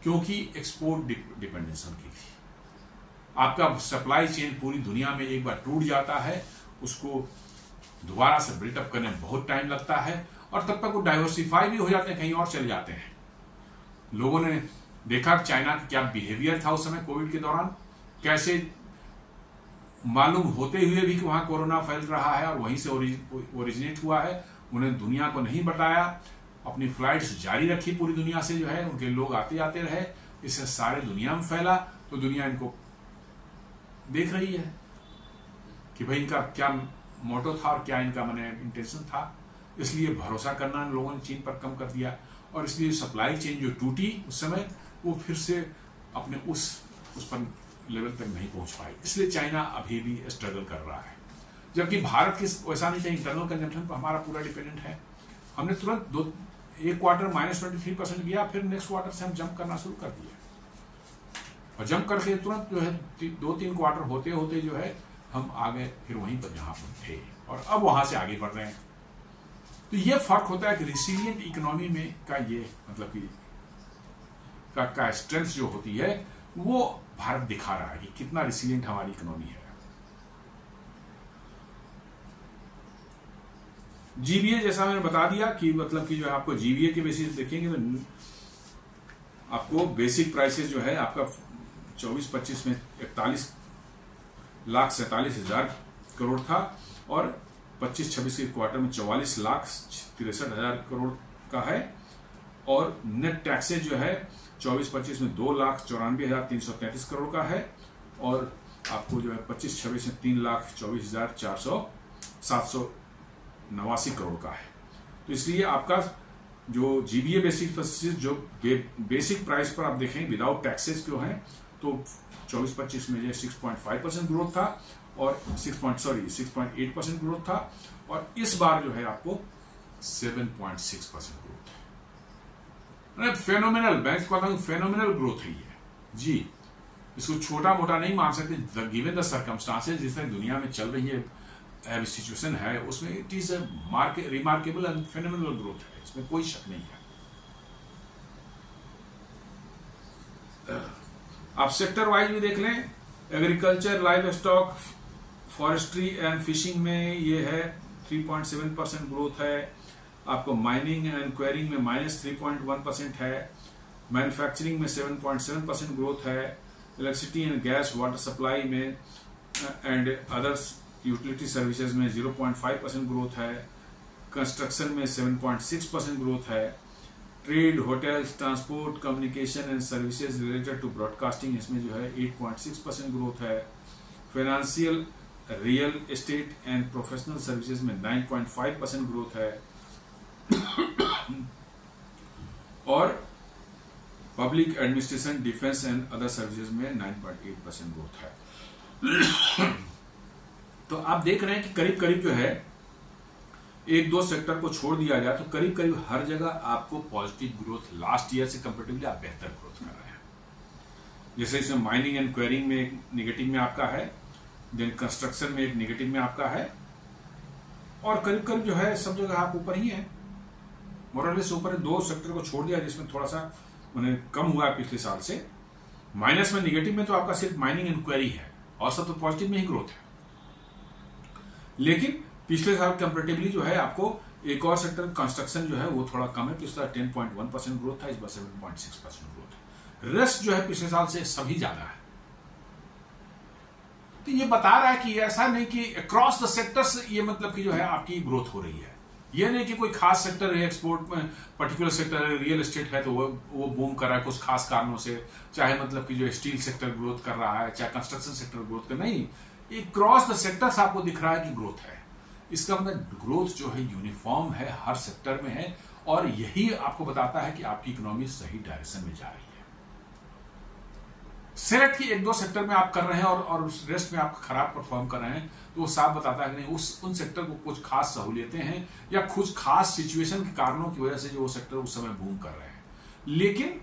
Speaker 1: क्योंकि एक्सपोर्ट डिपेंडेंस उनकी थी। आपका सप्लाई चेन पूरी दुनिया में एक बार टूट जाता है, उसको दोबारा से बिल्टअप करने में बहुत टाइम लगता है, और तब तक वो डाइवर्सिफाई भी हो जाते हैं, कहीं और चले जाते हैं। लोगों ने देखा चाइना का क्या बिहेवियर था उस समय कोविड के दौरान, कैसे मालूम होते हुए भी कि वहां कोरोना फैल रहा है और वहीं से ओरिजिनेट हुआ है, उन्हें दुनिया को नहीं बताया, अपनी फ्लाइट्स जारी रखी पूरी दुनिया से, जो है उनके लोग आते जाते रहे, इससे सारे दुनिया में फैला। तो दुनिया इनको देख रही है कि भाई इनका क्या मोटो था और क्या इनका मैंने इंटेंशन था, इसलिए भरोसा करना लोगों ने चीन पर कम कर दिया, और इसलिए सप्लाई चेन जो टूटी उस समय वो फिर से अपने उस पर लेवल तक नहीं पहुंच पाई। इसलिए चाइना अभी भी स्ट्रगल कर रहा है, जबकि भारत की वैसा नहीं था, इंटरनल कंजम्पशन पर हमारा पूरा डिपेंडेंट है। हमने तुरंत एक क्वार्टर -23% गया, फिर नेक्स्ट क्वार्टर से हम जंप करना शुरू कर दिया, और जंप करके तुरंत जो है 2-3 क्वार्टर होते होते जो है हम आगे फिर वहीं पर जहां पर थे, और अब वहां से आगे बढ़ रहे हैं। तो ये फर्क होता है कि रिसिलिएंट इकोनॉमी में का ये मतलब कि का स्ट्रेंथ जो होती है वो भारत दिखा रहा है कि कितना रिसिलिएंट हमारी इकोनॉमी है। जीबीए जैसा मैंने बता दिया कि मतलब कि जो है आपको जीबीए के बेसिस देखेंगे तो आपको बेसिक प्राइसेस जो है आपका 24-25 में 41,47,000 करोड़ था, और 25-26 के क्वार्टर में 44,63,000 करोड़ का है, और नेट टैक्सेज जो है 24-25 में 2,94,333 करोड़ का है, और आपको जो है 25-26 में 3,24,789 करोड़ का है। तो इसलिए आपका जो जीबीए बेसिक जो बेसिक प्राइस पर आप देखें विदाउट टैक्सेस जो है तो 24-25 में 6.5% ग्रोथ था, और 6.8% ग्रोथ था, और इस बार जो है आपको 7.6% ग्रोथ है। फेनोमिनल, मैं इसको कहता हूं फेनोमिनल ग्रोथ रही है जी। इसको छोटा मोटा नहीं मान सकते, गिवन द सर्कमस्टांसेस जिस तरह दुनिया में चल रही है सिचुएशन है, उसमें it is remarkable and phenomenal growth है, इसमें कोई शक नहीं है। आप सेक्टर वाइज भी देख लें, agriculture, live stock, forestry and fishing में ये है 3.7% ग्रोथ है। आपको माइनिंग एंड क्वेरिंग में -3.1% है। मैन्युफैक्चरिंग में 7.7% ग्रोथ है। Electricity and gas water supply में एंड अदर्स यूटिलिटी सर्विसेज में 0.5% ग्रोथ है। कंस्ट्रक्शन में 7.6% ग्रोथ है। Trade, hotels, transport, communication and services related to broadcasting, इसमें जो है 8.6% ग्रोथ है। Financial, real estate and professional services में 9.5% ग्रोथ है। और public administration, defence and other services में 9.8% ग्रोथ है। तो आप देख रहे हैं कि करीब करीब जो है 1-2 सेक्टर को छोड़ दिया जाए तो करीब करीब हर जगह आपको पॉजिटिव ग्रोथ, लास्ट ईयर से कंपेरेटिवली आप बेहतर ग्रोथ कर रहे हैं। जैसे इसमें माइनिंग एंड क्वेरिंग में एक निगेटिव में आपका है, देन कंस्ट्रक्शन में एक निगेटिव में आपका है, और करीब करीब जो है सब जगह आप ऊपर ही है, मोरलेस ऊपर है। 2 सेक्टर को छोड़ दिया जिसमें थोड़ा सा उन्हें कम हुआ है पिछले साल से। माइनस में, निगेटिव में तो आपका सिर्फ माइनिंग एंड क्वेरी है, और सब तो पॉजिटिव में ही ग्रोथ है। लेकिन पिछले साल कंपेरेटिवली जो है आपको एक और सेक्टर कंस्ट्रक्शन जो है वो थोड़ा कम है। पिछला 10.1% ग्रोथ था, इस बार 7.6% ग्रोथ है। रेस्ट जो है पिछले साल से सभी ज्यादा है। तो ये बता रहा है कि ऐसा नहीं कि अक्रॉस द सेक्टर्स ये मतलब कि जो है आपकी ग्रोथ हो रही है। ये नहीं कि कोई खास सेक्टर है, एक्सपोर्ट में पर्टिकुलर सेक्टर है, रियल एस्टेट है तो वो बूम कर रहा है कुछ खास कारणों से, चाहे मतलब कि जो स्टील सेक्टर ग्रोथ कर रहा है, चाहे कंस्ट्रक्शन सेक्टर ग्रोथ कर, नहीं, ये क्रॉस द सेक्टर्स आपको दिख रहा है कि ग्रोथ है। इसका मतलब ग्रोथ जो है यूनिफॉर्म है, हर सेक्टर में है, और यही आपको बताता है कि आपकी इकोनॉमी सही डायरेक्शन में जा रही है। सेलेक्ट की 1-2 सेक्टर में आप कर रहे हैं और रेस्ट में आप खराब परफॉर्म कर रहे हैं, तो वो साफ बताता है कि नहीं उन सेक्टर को कुछ खास सहूलियतें हैं या कुछ खास सिचुएशन के कारणों की वजह से जो वो सेक्टर उस समय बूम कर रहे हैं। लेकिन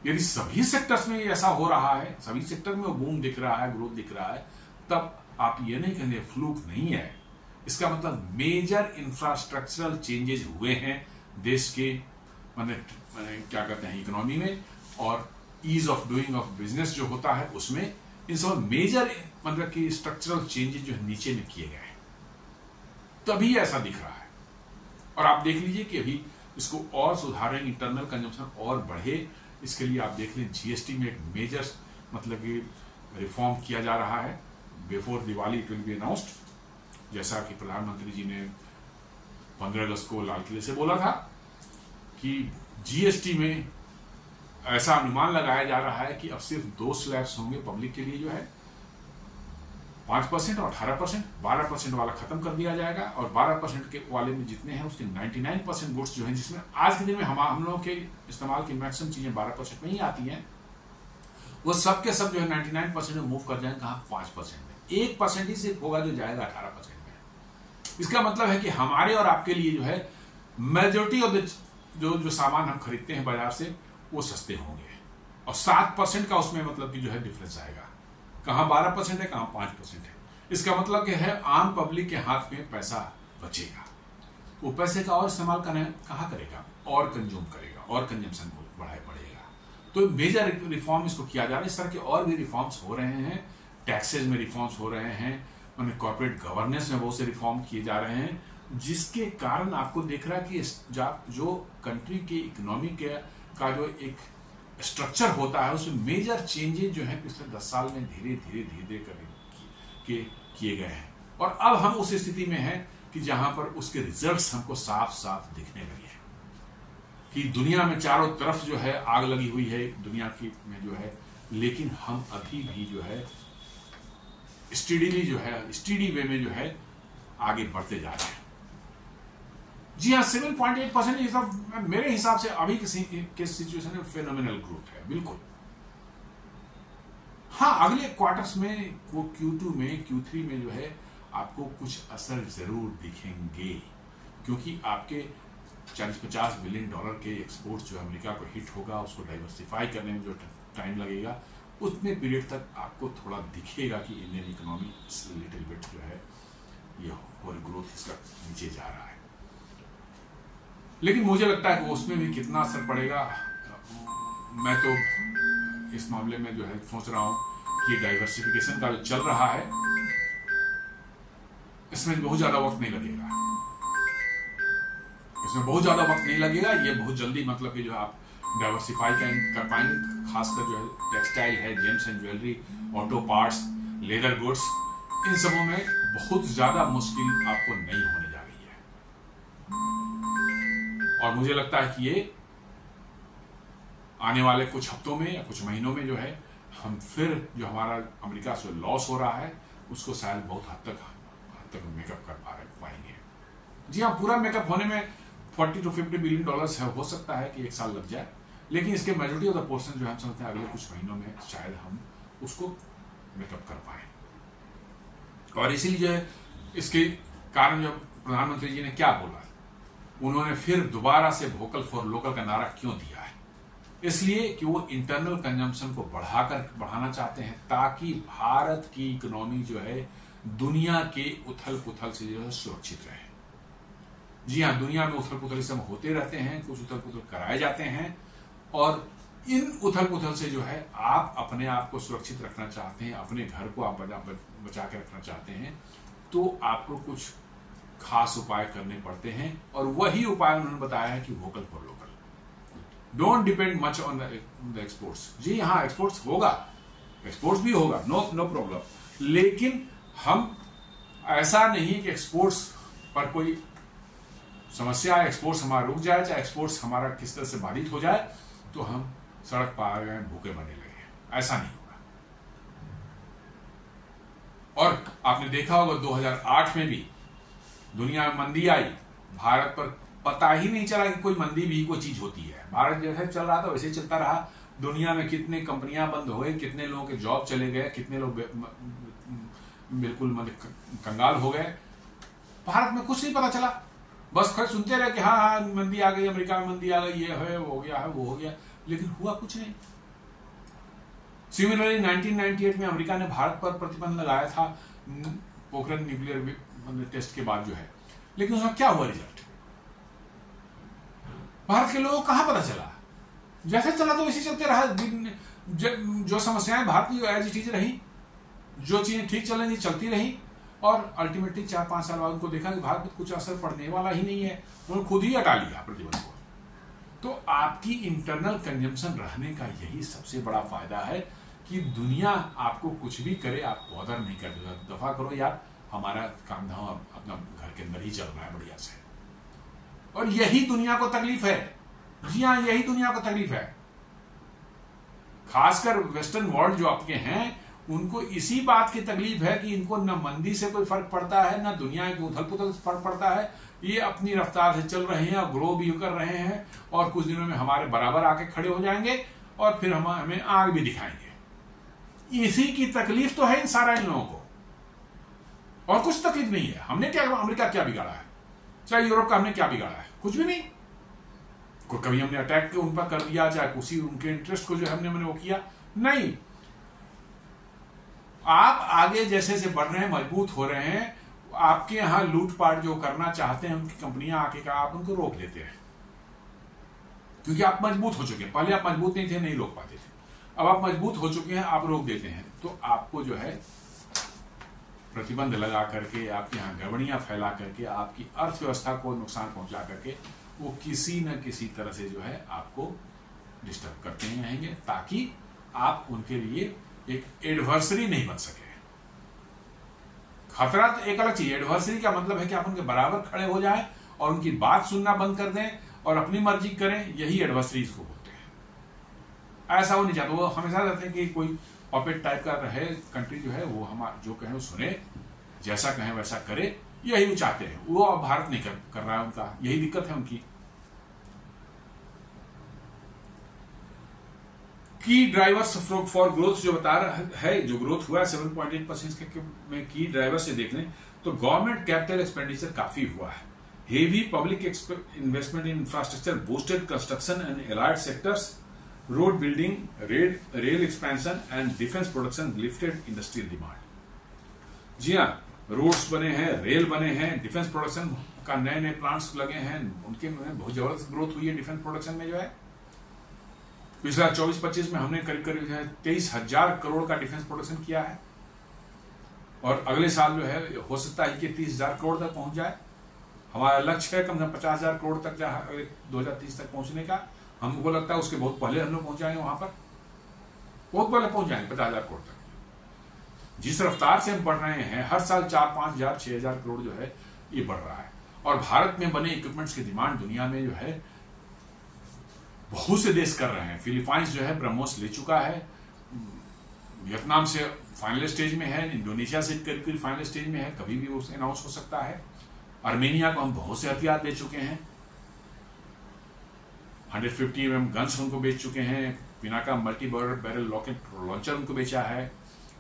Speaker 1: यदि सभी सेक्टर्स में ऐसा हो रहा है, सभी सेक्टर में वो बूम दिख रहा है, ग्रोथ दिख रहा है, तब आप ये नहीं कहेंगे फ्लूक नहीं है। इसका मतलब मेजर इंफ्रास्ट्रक्चरल चेंजेस हुए हैं देश के क्या कहते हैं इकोनॉमी में, और ease of doing of business जो होता है उसमें, इन सब मेजर मतलब कि स्ट्रक्चरल चेंजेस जो है नीचे में किए गए हैं, तभी ऐसा दिख रहा है। और आप देख लीजिए कि अभी इसको और सुधारें, इंटरनल कंजम्पशन और बढ़े, इसके लिए आप देख लें जीएसटी में एक मेजर मतलब कि रिफॉर्म किया जा रहा है। Before Diwali it will be announced, जैसा कि प्रधानमंत्री जी ने 15 अगस्त को लाल किले से बोला था कि जीएसटी में ऐसा अनुमान लगाया जा रहा है कि अब सिर्फ 2 स्लैब्स होंगे पब्लिक के लिए, जो है 5% और 18%। 12% वाला खत्म कर दिया जाएगा, और 12% के वाले में जितने हैं उसके 99% गुड्स जो हैं, जिसमें आज के दिन में हम लोगों के इस्तेमाल की मैक्सिमम चीजें 12% में ही आती हैं, वो सब के सब जो है 99% में मूव कर जाएंगे। कहाँ? 5% में। 1% ही सिर्फ होगा जो जाएगा 18% में। इसका मतलब है कि हमारे और आपके लिए जो है मेजोरिटी ऑफ द जो सामान हम खरीदते हैं बाजार से वो सस्ते होंगे, और 7% का उसमें मतलब कि जो है डिफरेंस आएगा। कहाँ 12% है, कहाँ 5% है। इसका मतलब क्या है, आम पब्लिक के हाथ में पैसा बचेगा, वो पैसे का और इस्तेमाल कहाँ करेगा, और कंज्यूम करेगा, और कंजम्पशन बढ़ेगा। तो मेजर रिफॉर्म इसको किया जा रहा है। इस तरह के और भी रिफॉर्म्स हो रहे हैं, टैक्सेस में रिफॉर्म्स हो रहे हैं, कॉर्पोरेट गवर्नेंस में बहुत से रिफॉर्म किए जा रहे हैं, जिसके कारण आपको दिख रहा है कि जो कंट्री की इकोनॉमी का जो एक स्ट्रक्चर होता है उसमें मेजर चेंजेस जो है पिछले 10 साल में धीरे धीरे किए गए हैं। और अब हम उस स्थिति में हैं कि जहां पर उसके रिजल्ट्स हमको साफ साफ दिखने लगे हैं कि दुनिया में चारों तरफ जो है आग लगी हुई है दुनिया की में जो है, लेकिन हम अभी भी जो है स्टडी वे में जो है आगे बढ़ते जा रहे हैं। जी हाँ, 7.8% मेरे हिसाब से अभी के सिचुएशन में फेनोमेनल ग्रोथ है, बिल्कुल। हाँ, अगले क्वार्टर्स में वो Q2 में Q3 में जो है आपको कुछ असर जरूर दिखेंगे, क्योंकि आपके 40-50 बिलियन डॉलर के एक्सपोर्ट्स जो अमेरिका को हिट होगा, उसको डाइवर्सिफाई करने में जो टाइम लगेगा, उतने पीरियड तक आपको थोड़ा दिखेगा कि इंडियन इकोनॉमी लिटिल बिट जो है ये और ग्रोथ इसका नीचे जा रहा है। लेकिन मुझे लगता है कि उसमें भी कितना असर पड़ेगा, मैं तो इस मामले में जो है सोच रहा हूं कि ये डाइवर्सिफिकेशन का जो चल रहा है इसमें बहुत ज्यादा वक्त नहीं लगेगा, ये बहुत जल्दी मतलब कि जो आप डाइवर्सिफाई कर पाएंगे। खासकर जो है टेक्सटाइल है, gems and jewellery, auto parts, leather goods, इन सबों में बहुत ज्यादा मुश्किल आपको नहीं होने जा रही है। और मुझे लगता है कि ये आने वाले कुछ हफ्तों में या कुछ महीनों में जो है हम फिर जो हमारा अमेरिका से लॉस हो रहा है उसको शायद बहुत हद तक मेकअप कर पाएंगे। जी हाँ, पूरा मेकअप होने में 40 to 50 बिलियन डॉलर्स हो सकता है कि 1 साल लग जाए, लेकिन इसके मेजोरिटी ऑफ द पोर्शन जो हम समझते हैं अगले कुछ महीनों में शायद हम उसको मेकअप कर पाए। और इसीलिए जो है इसके कारण जो प्रधानमंत्री जी ने क्या बोला, उन्होंने फिर दोबारा से वोकल फॉर लोकल का नारा क्यों दिया है? इसलिए कि वो इंटरनल कंजम्पशन को बढ़ाना चाहते हैं, ताकि भारत की इकोनॉमी जो है दुनिया के उथल पुथल से जो है सुरक्षित रहे। जी हाँ, दुनिया में उथल पुथल सब होते रहते हैं, कुछ उथल पुथल कराए जाते हैं, और इन उथल पुथल से जो है आप अपने आप को सुरक्षित रखना चाहते हैं, अपने घर को आप बचा के रखना चाहते हैं, तो आपको कुछ खास उपाय करने पड़ते हैं। और वही उपाय उन्होंने बताया है कि vocal for local, don't depend much on the exports. जी हाँ, एक्सपोर्ट्स भी होगा, नो प्रॉब्लम, लेकिन हम ऐसा नहीं कि एक्सपोर्ट्स पर कोई समस्या है, एक्सपोर्ट्स हमारा रुक जाए, चाहे एक्सपोर्ट्स हमारा किस तरह से बाधित हो जाए तो हम सड़क पर आ गए, भूखे मरने लगे, ऐसा नहीं होगा। और आपने देखा होगा 2008 में भी दुनिया में मंदी आई, भारत पर पता ही नहीं चला कि कोई मंदी भी कोई चीज होती है। भारत जैसे चल रहा था वैसे चलता रहा। दुनिया में कितने कंपनियां बंद हो गई, कितने लोगों के जॉब चले गए, कितने लोग बिल्कुल कंगाल हो गए, भारत में कुछ नहीं पता चला। बस खैर सुनते रहे कि हाँ मंदी आ गई, अमेरिका में मंदी आ गई, ये है, वो हो गया है, वो हो गया, लेकिन हुआ कुछ नहीं। सिमिलरली 1998 में अमेरिका ने भारत पर प्रतिबंध लगाया था पोखरण न्यूक्लियर टेस्ट के बाद जो है, लेकिन उसका क्या हुआ रिजल्ट? भारत के लोगों को कहां पता चला? जैसे चला तो वैसे चलते रहा। जो समस्याएं भारत की एज इट इज रही, जो चीजें ठीक चल रही थी चलती रही, और अल्टीमेटली 4-5 साल बाद उनको देखा कि भारत पर कुछ असर पड़ने वाला ही नहीं है, उन्होंने खुद ही हटा लिया प्रतिबंध को। तो आपकी इंटरनल कंजम्पशन रहने का यही सबसे बड़ा फायदा है कि दुनिया आपको कुछ भी करे आप बॉदर नहीं कर देगा। दफा करो यार, हमारा काम धाम अपना घर के अंदर ही चल रहा है बढ़िया से। और यही दुनिया को तकलीफ है। जी हाँ, यही दुनिया को तकलीफ है। खासकर वेस्टर्न वर्ल्ड जो आपके हैं, उनको इसी बात की तकलीफ है कि इनको न मंदी से कोई फर्क पड़ता है, न दुनिया के उथल पुथल से फर्क पड़ता है। ये अपनी रफ्तार से चल रहे हैं और ग्रो भी कर रहे हैं, और कुछ दिनों में हमारे बराबर आके खड़े हो जाएंगे और फिर हमें आग भी दिखाएंगे। इसी की तकलीफ तो है इन सारा इन लोगों को, और कुछ तकलीफ नहीं है। हमने क्या, अमेरिका क्या बिगाड़ा है, चाहे यूरोप का हमने क्या बिगाड़ा है? कुछ भी नहीं। कभी हमने अटैक उन पर कर दिया, चाहे उसी उनके इंटरेस्ट को जो हमने वो किया, नहीं। आप आगे जैसे जैसे बढ़ रहे हैं, मजबूत हो रहे हैं, आपके यहां लूटपाट जो करना चाहते हैं उनकी कंपनियां आके आप उनको रोक लेते हैं, क्योंकि आप मजबूत हो चुके हैं। पहले आप मजबूत नहीं थे, नहीं रोक पाते थे, अब आप मजबूत हो चुके हैं, आप रोक देते हैं। तो आपको जो है प्रतिबंध लगा करके, आपके यहां गड़बड़ियां फैला करके, आपकी अर्थव्यवस्था को नुकसान पहुंचा करके वो किसी न किसी तरह से जो है आपको डिस्टर्ब करते ही रहेंगे, ताकि आप उनके लिए एक एडवर्सरी नहीं बन सके। खतरा तो एक अलग चीज, एडवर्सरी का मतलब है कि आप उनके बराबर खड़े हो जाएं और उनकी बात सुनना बंद कर दें और अपनी मर्जी करें, यही एडवर्सरी को बोलते हैं। ऐसा वो नहीं चाहते, वो हमेशा चाहते हैं कि कोई पपेट टाइप का रहे कंट्री जो है, वो हम जो कहें वो सुने, जैसा कहें वैसा करे, यही वो चाहते हैं। वो अब भारत नहीं कर रहा है, उनका यही दिक्कत है उनकी। की ड्राइवर्स फॉर ग्रोथ जो बता रहा है, जो ग्रोथ हुआ है 7.8% में, की ड्राइवर से देख लें तो गवर्नमेंट कैपिटल एक्सपेंडिचर काफी हुआ है। Heavy public investment in infrastructure boosted construction and allied sectors, road building, rail expansion and defence production lifted industrial demand. जी हाँ, रोड्स बने हैं, रेल बने हैं, डिफेंस प्रोडक्शन का नए नए प्लांट्स लगे हैं, उनके बहुत जबरदस्त ग्रोथ हुई है डिफेंस प्रोडक्शन में जो है। पिछला 24-25 में हमने करीब करीब 23,000 करोड़ का डिफेंस प्रोडक्शन किया है, और अगले साल जो है हो सकता है कि 30,000 करोड़ तक पहुंच जाए। हमारा लक्ष्य है कम से कम 50,000 करोड़ तक 2030 तक पहुंचने का। हमको लगता है उसके बहुत पहले हम लोग पहुंच जाएंगे, वहां पर बहुत पहले पहुंच जाएंगे 50,000 करोड़ तक। जिस रफ्तार से हम बढ़ रहे हैं, हर साल 4-5,000 6,000 करोड़ जो है ये बढ़ रहा है। और भारत में बने इक्विपमेंट्स की डिमांड दुनिया में जो है बहुत से देश कर रहे हैं। फिलीपाइंस जो है ब्रह्मोस ले चुका है, वियतनाम से फाइनल स्टेज में है, इंडोनेशिया से करीब फाइनल स्टेज में है, कभी भी वो अनाउंस हो सकता है। आर्मेनिया को हम बहुत से हथियार दे चुके हैं, 150 mm गन्स उनको बेच चुके हैं, Pinaka multi barrel rocket launcher उनको बेचा है,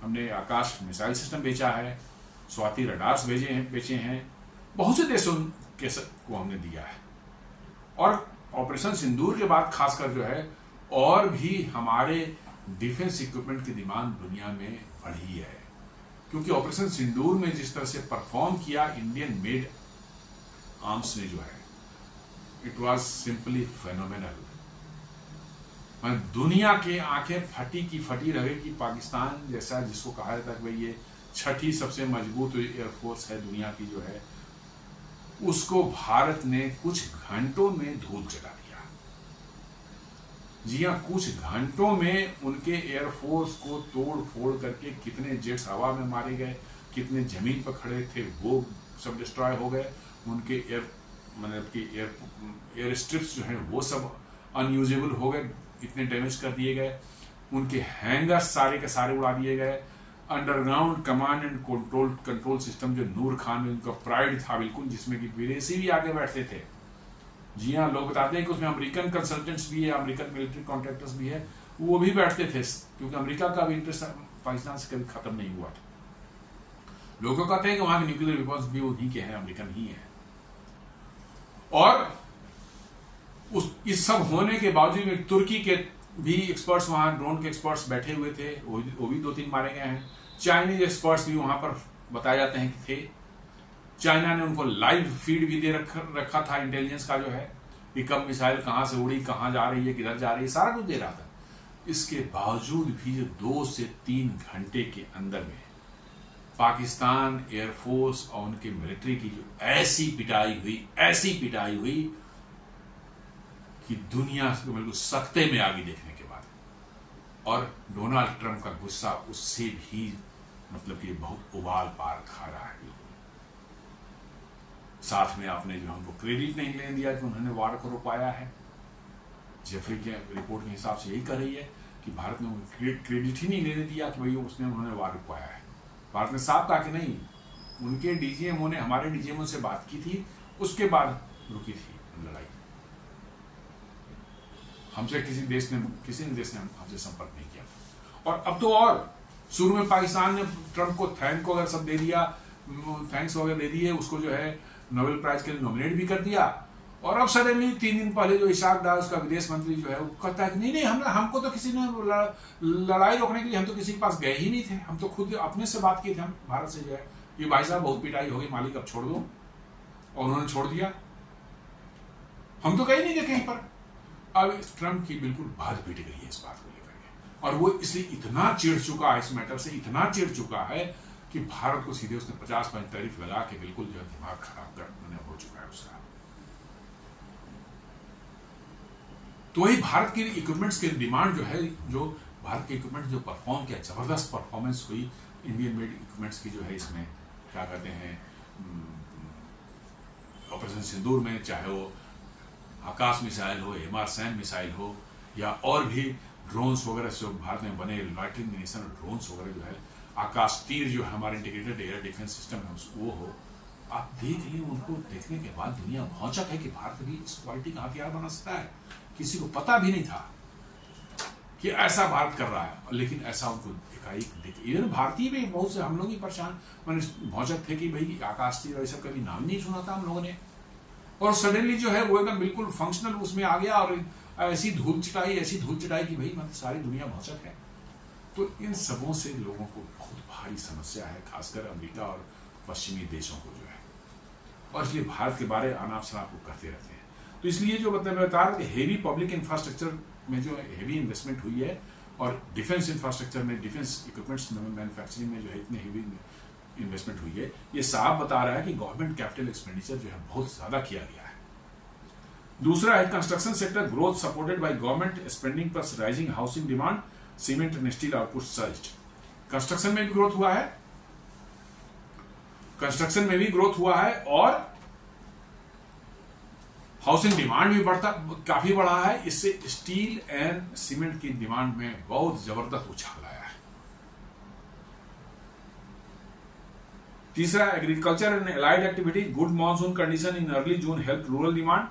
Speaker 1: हमने आकाश मिसाइल सिस्टम बेचा है, स्वाति रडार्स बेचे हैं, बहुत से देशों को हमने दिया है। और ऑपरेशन सिंदूर के बाद खासकर जो है और भी हमारे डिफेंस इक्विपमेंट की डिमांड दुनिया में बढ़ी है, क्योंकि ऑपरेशन सिंदूर में जिस तरह से परफॉर्म किया इंडियन मेड आर्म्स ने जो है, इट वाज सिंपली फेनोमेनल। दुनिया के आंखें फटी की फटी रहे कि पाकिस्तान जैसा, जिसको कहा जाता है कि भाई ये छठी सबसे मजबूत एयरफोर्स है दुनिया की जो है, उसको भारत ने कुछ घंटों में धूल चटा दिया। जी हाँ, कुछ घंटों में उनके एयरफोर्स को तोड़ फोड़ करके कितने जेट्स हवा में मारे गए, कितने जमीन पर खड़े थे वो सब डिस्ट्रॉय हो गए, उनके एयर स्ट्रिप्स जो हैं वो सब अनयूजेबल हो गए, इतने डैमेज कर दिए गए, उनके हैंगर्स सारे के सारे उड़ा दिए गए। Underground command and control system जो नूर खान में उनका प्राइड था बिल्कुल, जिसमें कि विदेशी भी आगे बैठते थे। जी हाँ, लोग बताते हैं कि उसमें अमेरिकन कंसल्टेंट्स भी है, अमेरिकन मिलिट्री कॉन्ट्रैक्टर्स भी है, वो भी बैठते थे, क्योंकि अमेरिका का भी इंटरेस्ट पाकिस्तान से कभी खत्म नहीं हुआ था। लोग कहते हैं कि वहां के न्यूक्लियर वेपन्स भी उन्हीं के हैं, अमेरिकन ही है। और इस सब होने के बावजूद में तुर्की के भी एक्सपर्ट्स वहां ड्रोन के एक्सपर्ट्स बैठे हुए थे, वो भी 2-3 मारे गए हैं। चाइनीज एक्सपर्ट्स भी वहां पर बताए जाते हैं कि थे। चाइना ने उनको लाइव फीड भी दे रखा था इंटेलिजेंस का जो है कि कब मिसाइल कहां से उड़ी, कहां जा रही है, किधर जा रही है, सारा कुछ दे रहा था। इसके बावजूद भी 2 से 3 घंटे के अंदर में पाकिस्तान एयरफोर्स और उनके मिलिट्री की जो ऐसी पिटाई हुई कि दुनिया बिल्कुल सकते में आ गई देखने के बाद। और डोनाल्ड ट्रंप का गुस्सा उससे भी मतलब कि बहुत उबाल पार खा रहा है। साथ में आपने जो हमको क्रेडिट नहीं लेने दिया कि उन्होंने वार को रुकवाया है। जेफरी के रिपोर्ट के हिसाब से यही कर रही है कि भारत ने क्रेडिट ही नहीं लेने दिया कि भाई उन्होंने वार रुकवाया है। भारत ने साफ कहा कि नहीं, उनके डीजीएमओ ने हमारे डीजीएमओ से बात की थी, उसके बाद रुकी थी लड़ाई। हमसे किसी ने देश ने हमसे संपर्क नहीं किया था। और अब तो और शुरू में पाकिस्तान ने ट्रंप को थैंक वगैरह सब दे दिया, थैंक्स वगैरह दे दिए, उसको जो है नोबेल प्राइज के लिए नॉमिनेट भी कर दिया। और अब सडनली 3 दिन पहले जो इशाक डार उसका विदेश मंत्री जो है वो कहता है कि नहीं हमको तो किसी ने लड़ाई रोकने के लिए हम तो किसी के पास गए ही नहीं थे, हम तो खुद अपने से बात किए थे। हम भारत से जो है ये भाई साहब बहुत पिटाई हो गई, मालिक अब छोड़ दो, और उन्होंने छोड़ दिया, हम तो कहीं नहीं गए कहीं पर। अब ट्रंप की बिल्कुल बात पिट गई है इस बात को लेकर के, और वो इसलिए इतना चिढ़ चुका है, इस मैटर से इतना चिढ़ चुका है कि भारत को सीधे उसने 50 टैरिफ लगा के बिल्कुल जो है दिमाग खराब कर हो चुका है उसका। तो वही भारत के इक्विपमेंट्स के डिमांड जो है, जो भारत के इक्विपमेंट जो परफॉर्म किया, जबरदस्त परफॉर्मेंस हुई इंडियन मेड इक्विपमेंट्स की जो है, इसमें क्या कहते हैं ऑपरेशन सिंदूर में, चाहे वो आकाश मिसाइल हो, एमआर-सैम मिसाइल हो, या और भी ड्रोन्स वगैरह जो भारत में बने, लॉइटरिंग मिशन ड्रोन्स वगैरह जो है, आकाश तीर जो है हमारे इंटीग्रेटेड एयर डिफेंस सिस्टम है वो हो, आप देख लिए उनको देखने के बाद दुनिया भौचक है कि भारत भी इस क्वालिटी का हथियार बना सकता है। किसी को पता भी नहीं था कि ऐसा भारत कर रहा है, लेकिन ऐसा उनको एकाएक इवन भारतीय भी बहुत से हम लोग ही परेशान मैंने भौचक थे कि भाई आकाश तीर और सब कभी नाम नहीं सुना था हम लोगों ने, और सडनली जो है वो एकदम बिल्कुल फंक्शनल उसमें आ गया, और ऐसी धूल चिटाई कि भाई मतलब सारी दुनिया भौचक है। तो इन सबों से लोगों को बहुत भारी समस्या है, खासकर अमेरिका और पश्चिमी देशों को जो है, और इसलिए भारत के बारे अनाप शनाप को करते रहते हैं। तो इसलिए जो मतलब मैं बता रहा हूं, हेवी पब्लिक इंफ्रास्ट्रक्चर में जो हेवी इन्वेस्टमेंट हुई है, और डिफेंस इंफ्रास्ट्रक्चर में, डिफेंस इक्विपमेंट्स मैन्युफैक्चरिंग में जो है इतनी हेवी इन्वेस्टमेंट हुई है, ये साफ बता रहा है कि गवर्नमेंट कैपिटल एक्सपेंडिचर जो है बहुत ज्यादा किया गया है। दूसरा है construction sector growth supported by government spending plus rising housing demand, cement and steel output surged. Construction में भी ग्रोथ हुआ है, कंस्ट्रक्शन में भी ग्रोथ हुआ है, और हाउसिंग डिमांड भी काफी बढ़ा है। इससे स्टील एंड सीमेंट की डिमांड में बहुत जबरदस्त उछाल आया है। तीसरा agriculture and allied activity, good monsoon condition in early June help rural demand.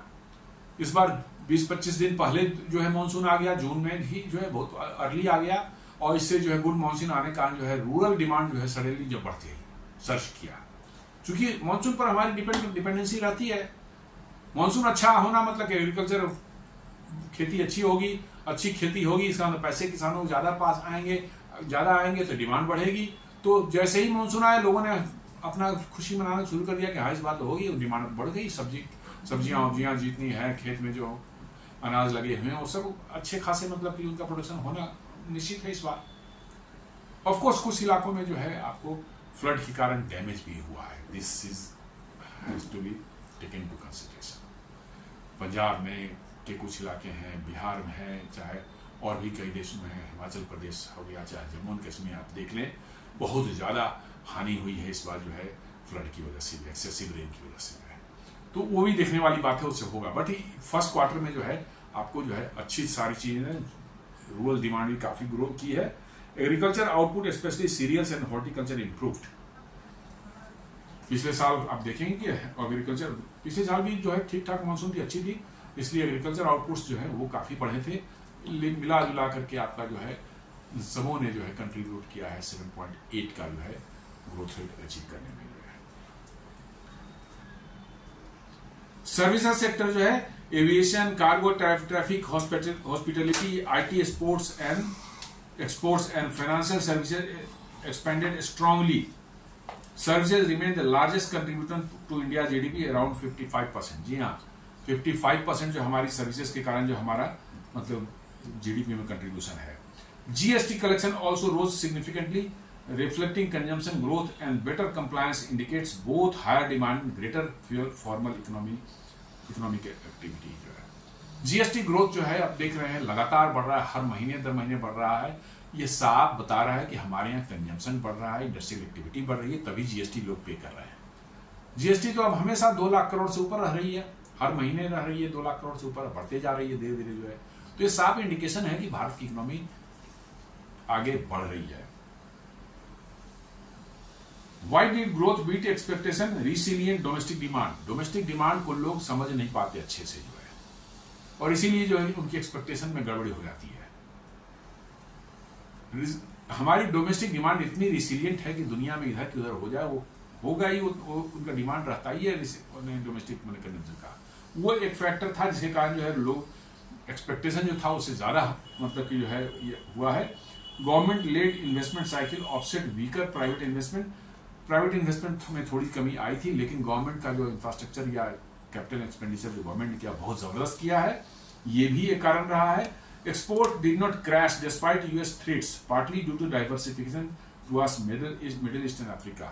Speaker 1: इस बार 20-25 दिन पहले जो है मॉनसून आ गया, जून में ही जो है बहुत अर्ली आ गया, और इससे जो है गुड मॉनसून आने का जो है रूरल डिमांड जो है सडनली जो बढ़ती है, सर्च किया। क्योंकि मॉनसून पर हमारी डिपेंडेंसी रहती है। मॉनसून अच्छा होना मतलब कि एग्रीकल्चर खेती अच्छी होगी, अच्छी खेती होगी, इसका मतलब पैसे किसानों को ज्यादा पास आएंगे तो डिमांड बढ़ेगी। तो जैसे ही मॉनसून आया, लोगों ने अपना खुशी मनाना शुरू कर दिया कि हाँ इस बात तो होगी, डिमांड बढ़ गई। सब्जियां जितनी है खेत में जो अनाज लगे हुए हैं वो सब अच्छे खासे मतलब कि उनका प्रोडक्शन होना निश्चित है इस बार। ऑफ कोर्स कुछ इलाकों में जो है आपको फ्लड के कारण डैमेज भी हुआ है, this is has to be taken to consideration. Punjab में के कुछ इलाके हैं, बिहार में है, चाहे और भी कई देशों में है, हिमाचल प्रदेश हो गया, चाहे जम्मू एंड कश्मीर, आप देख लें बहुत ज़्यादा हानि हुई है इस बार जो है फ्लड की वजह से, एक्सेसिव रेन की वजह से। तो वो भी देखने वाली बात है, उससे होगा। बट फर्स्ट क्वार्टर में जो है आपको जो है अच्छी सारी चीजें, रूरल डिमांड भी काफी ग्रो की है। Agriculture output specially cereals and horticulture improved. पिछले साल आप देखेंगे कि एग्रीकल्चर पिछले साल भी जो है ठीक ठाक मानसून की अच्छी थी, इसलिए एग्रीकल्चर आउटपुट्स जो है वो काफी बढ़े थे। मिला जुला करके आपका जो है सबों ने जो है कंट्रीब्यूट किया है 7.8 का जो है ग्रोथ रेट अचीव करने में। जो है सर्विसेज सेक्टर जो है aviation, cargo, traffic, hospitality, IT, sports and exports and financial services expanded strongly. Services remain the largest contributor to India's GDP, around 55%. जी हाँ, 55% जो हमारी सर्विसेज के कारण जो हमारा मतलब GDP में कंट्रीब्यूशन है. GST collection also rose significantly, reflecting consumption growth and better compliance indicates both higher demand and greater fuel formal economic activity जो है. GST ग्रोथ जो है आप देख रहे हैं लगातार बढ़ रहा है, हर महीने दर महीने बढ़ रहा है. ये साफ बता रहा है कि हमारे यहाँ कंजम्पशन बढ़ रहा है, इंडस्ट्रियल एक्टिविटी बढ़ रही है, तभी GST लोग पे कर रहे हैं. GST तो अब हमेशा 2 लाख करोड़ से ऊपर रह रही है, हर महीने रह रही है 2 लाख करोड़ से ऊपर, बढ़ते जा रही है धीरे धीरे जो है. तो ये साफ इंडिकेशन है कि भारत की इकोनॉमी आगे बढ़ रही है. Why did growth beat expectation? Resilient domestic demand. Domestic demand को लोग समझ नहीं पाते अच्छे से जो है, और इसीलिए जो है उनकी एक्सपेक्टेशन में गड़बड़ी हो जाती है. हमारी डोमेस्टिक डिमांड इतनी रिसिलियंट है कि दुनिया में इधर की उधर हो जाए वो होगा ही, वो उनका डिमांड रहता ही है डोमेस्टिक कंजम्पशन का. वो एक फैक्टर था जिसके कारण जो है लोग एक्सपेक्टेशन जो था उससे ज्यादा मतलब कि जो है ये हुआ है. Government led investment cycle offset weaker private investment. Private investment में थोड़ी कमी आई थी, लेकिन गवर्नमेंट का जो इंफ्रास्ट्रक्चर या कैपिटल एक्सपेंडिचर जो गवर्नमेंट ने किया बहुत जबरदस्त किया है, ये भी एक कारण रहा है. Export did not crash despite US threats, partly due to diversification towards Middle East and Africa.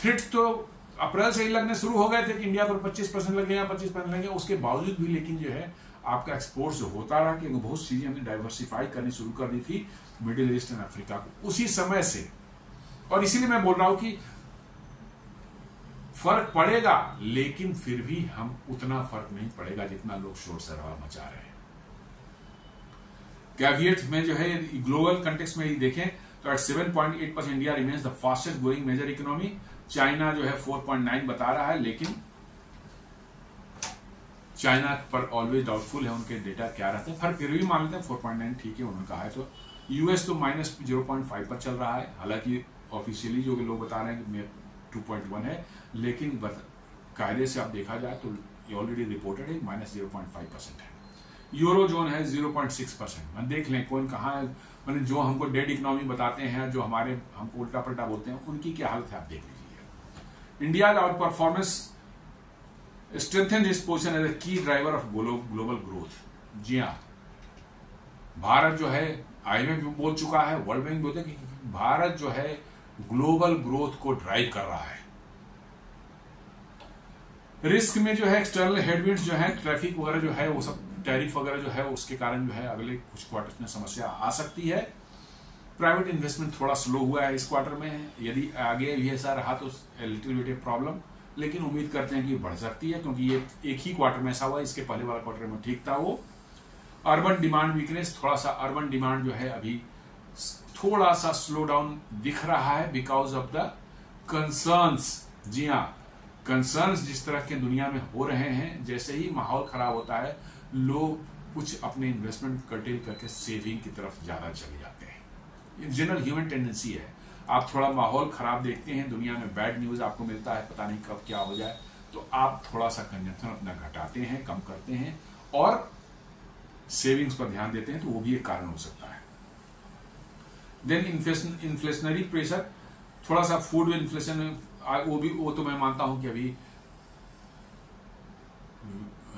Speaker 1: Threats तो अप्रैल से ही लगने शुरू हो गए थे कि इंडिया पर 25% लगेगा, 25% लगेगा. उसके बावजूद भी लेकिन जो है आपका एक्सपोर्ट जो होता रहा कि बहुत चीजें हमने डाइवर्सिफाई करनी शुरू कर दी थी मिडिल ईस्ट एंड अफ्रीका को उसी समय से. और इसीलिए मैं बोल रहा हूं कि फर्क पड़ेगा, लेकिन फिर भी हम उतना फर्क नहीं पड़ेगा जितना लोग शोर शराबा मचा रहे हैं. कैविएट में जो है ग्लोबल कंटेक्स्ट में ही देखें तो at 7.8% India remains the fastest growing major economy. China जो है 4.9 बता रहा है, लेकिन चाइना पर ऑलवेज डाउटफुल है उनके डेटा क्या रहते हैं, फिर भी मान लेते हैं 4.9 ठीक है उन्होंने कहा है. तो यूएस तो -0.5 पर चल रहा है, हालांकि ऑफिशियली जो लोग बता रहे हैं कि 2.1 है, लेकिन कायदे से आप देखा जाए तो ये ऑलरेडी रिपोर्टेड है -0.5% है. यूरो जोन है 0.6%. मैं देख लें कौन कहाँ है, मैंने जो हमको डेड इकोनॉमी बताते हैं, जो हमारे हमको उल्टा पलटा बोलते हैं, उनकी क्या हालत है आप देख लीजिए. India outperformance strengthen this position as a key driver of global growth. जी हाँ, भारत जो है IMF भी बोल चुका है, वर्ल्ड बैंक बोलते हैं कि भारत जो है ग्लोबल ग्रोथ को ड्राइव कर रहा है. रिस्क में जो है एक्सटर्नल हेडविंड्स जो है, ट्रैफिक वगैरह जो है वो सब, टैरिफ वगैरह जो है उसके कारण जो है अगले कुछ क्वार्टर्स में समस्या आ सकती है. प्राइवेट इन्वेस्टमेंट थोड़ा स्लो हुआ है इस क्वार्टर में, यदि आगे भी ऐसा रहा तो लिटिल बिट प्रॉब्लम, लेकिन उम्मीद करते हैं कि बढ़ सकती है क्योंकि ये एक ही क्वार्टर में ऐसा हुआ, इसके पहले वाला क्वार्टर में ठीक था. वो अर्बन डिमांड वीकनेस, थोड़ा सा अर्बन डिमांड जो है अभी थोड़ा सा स्लो डाउन दिख रहा है बिकॉज ऑफ द कंसर्न्स. जी हाँ, कंसर्न्स जिस तरह के दुनिया में हो रहे हैं, जैसे ही माहौल खराब होता है लोग कुछ अपने इन्वेस्टमेंट कर्टेल करके सेविंग की तरफ ज्यादा चले जाते हैं. ये जनरल ह्यूमन टेंडेंसी है. आप थोड़ा माहौल खराब देखते हैं, दुनिया में बैड न्यूज आपको मिलता है, पता नहीं कब क्या हो जाए, तो आप थोड़ा सा कंजम्पशन अपना घटाते हैं, कम करते हैं और सेविंग्स पर ध्यान देते हैं, तो वो भी एक कारण हो सकता है. देन इन्फ्लेशनरी प्रेशर, थोड़ा सा फूड इन्फ्लेशन, वो तो मैं मानता हूं कि अभी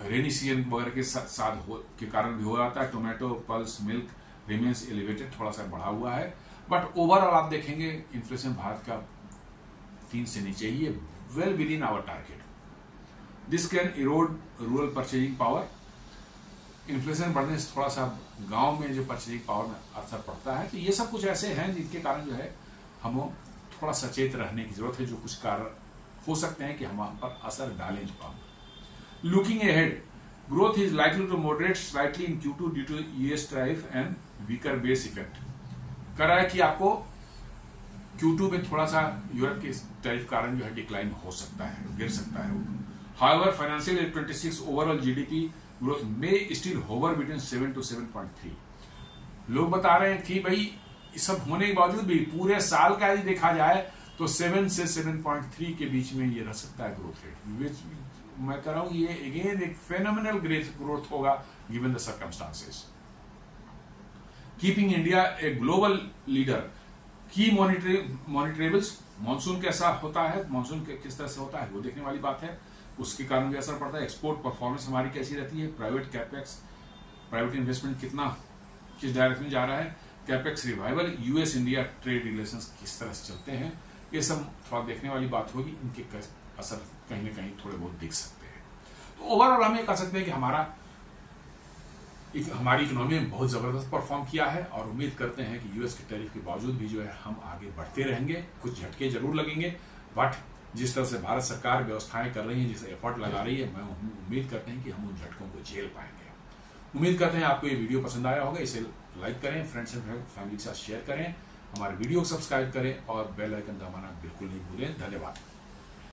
Speaker 1: रेनी सीजन वगैरह के साथ के कारण भी हो जाता है. Tomato, pulse, milk remains elevated, थोड़ा सा बढ़ा हुआ है, बट ओवरऑल आप देखेंगे इन्फ्लेशन भारत का 3 से नीचे ही है, well within our target. This can erode rural purchasing power. Inflation बढ़ने से थोड़ा सा गांव में जो परचेजिंग पावर में असर पड़ता है. तो ये सब कुछ ऐसे हैं जिनके कारण जो है हमें थोड़ा सचेत रहने की जरूरत है, जो कुछ कारण हो सकते हैं कि हम पर असर डालें. Looking ahead, growth is likely to moderate slightly in Q2 due to US tariff and weaker base effect. कह रहा है कि आपको Q2 में थोड़ा सा यूरोप के टैरिफ कारण जो है डिक्लाइन हो सकता है, गिर सकता है. However, financial year 26 overall GDP growth may still hover between 7 to 7.3. लोग बता रहे हैं कि भाई सब होने के बावजूद भी पूरे साल का यदि देखा जाए तो 7 से 7.3 के बीच में ये रह सकता है ग्रोथ रेट, मैं कह रहा हूं ये अगेन एक फेनोमेनल ग्रोथ होगा given the circumstances. Keeping India a global leader, की मॉनिटरेबल्स, मानसून कैसा होता है, मानसून किस तरह से होता है वो देखने वाली बात है, उसके कारण भी असर पड़ता है। एक्सपोर्ट परफॉर्मेंस हमारी कैसी रहती है, प्राइवेट कैपेक्स, प्राइवेट इन्वेस्टमेंट कितना किस डायरेक्शन में जा रहा है, capex revival, US India trade relations किस तरह से चलते हैं, ये सब थोड़ा देखने वाली बात होगी। इनके असर कहीं ना कहीं थोड़े बहुत दिख सकते हैं। तो ओवरऑल हम ये कह सकते हैं कि हमारी इकोनॉमी में बहुत जबरदस्त परफॉर्म किया है और उम्मीद करते हैं कि यूएस के टैरिफ के बावजूद भी जो है हम आगे बढ़ते रहेंगे। कुछ झटके जरूर लगेंगे, बट जिस तरह से भारत सरकार व्यवस्थाएं कर रही है, जिस एफर्ट लगा रही है, मैं उम्मीद करते हैं कि हम उन झटकों को झेल पाएंगे। उम्मीद करते हैं आपको ये वीडियो पसंद आया होगा। इसे लाइक करें, फ्रेंड्स एंड फैमिली के साथ शेयर करें, हमारे वीडियो को सब्सक्राइब करें और बेल आइकन दबाना बिल्कुल नहीं भूलें। धन्यवाद।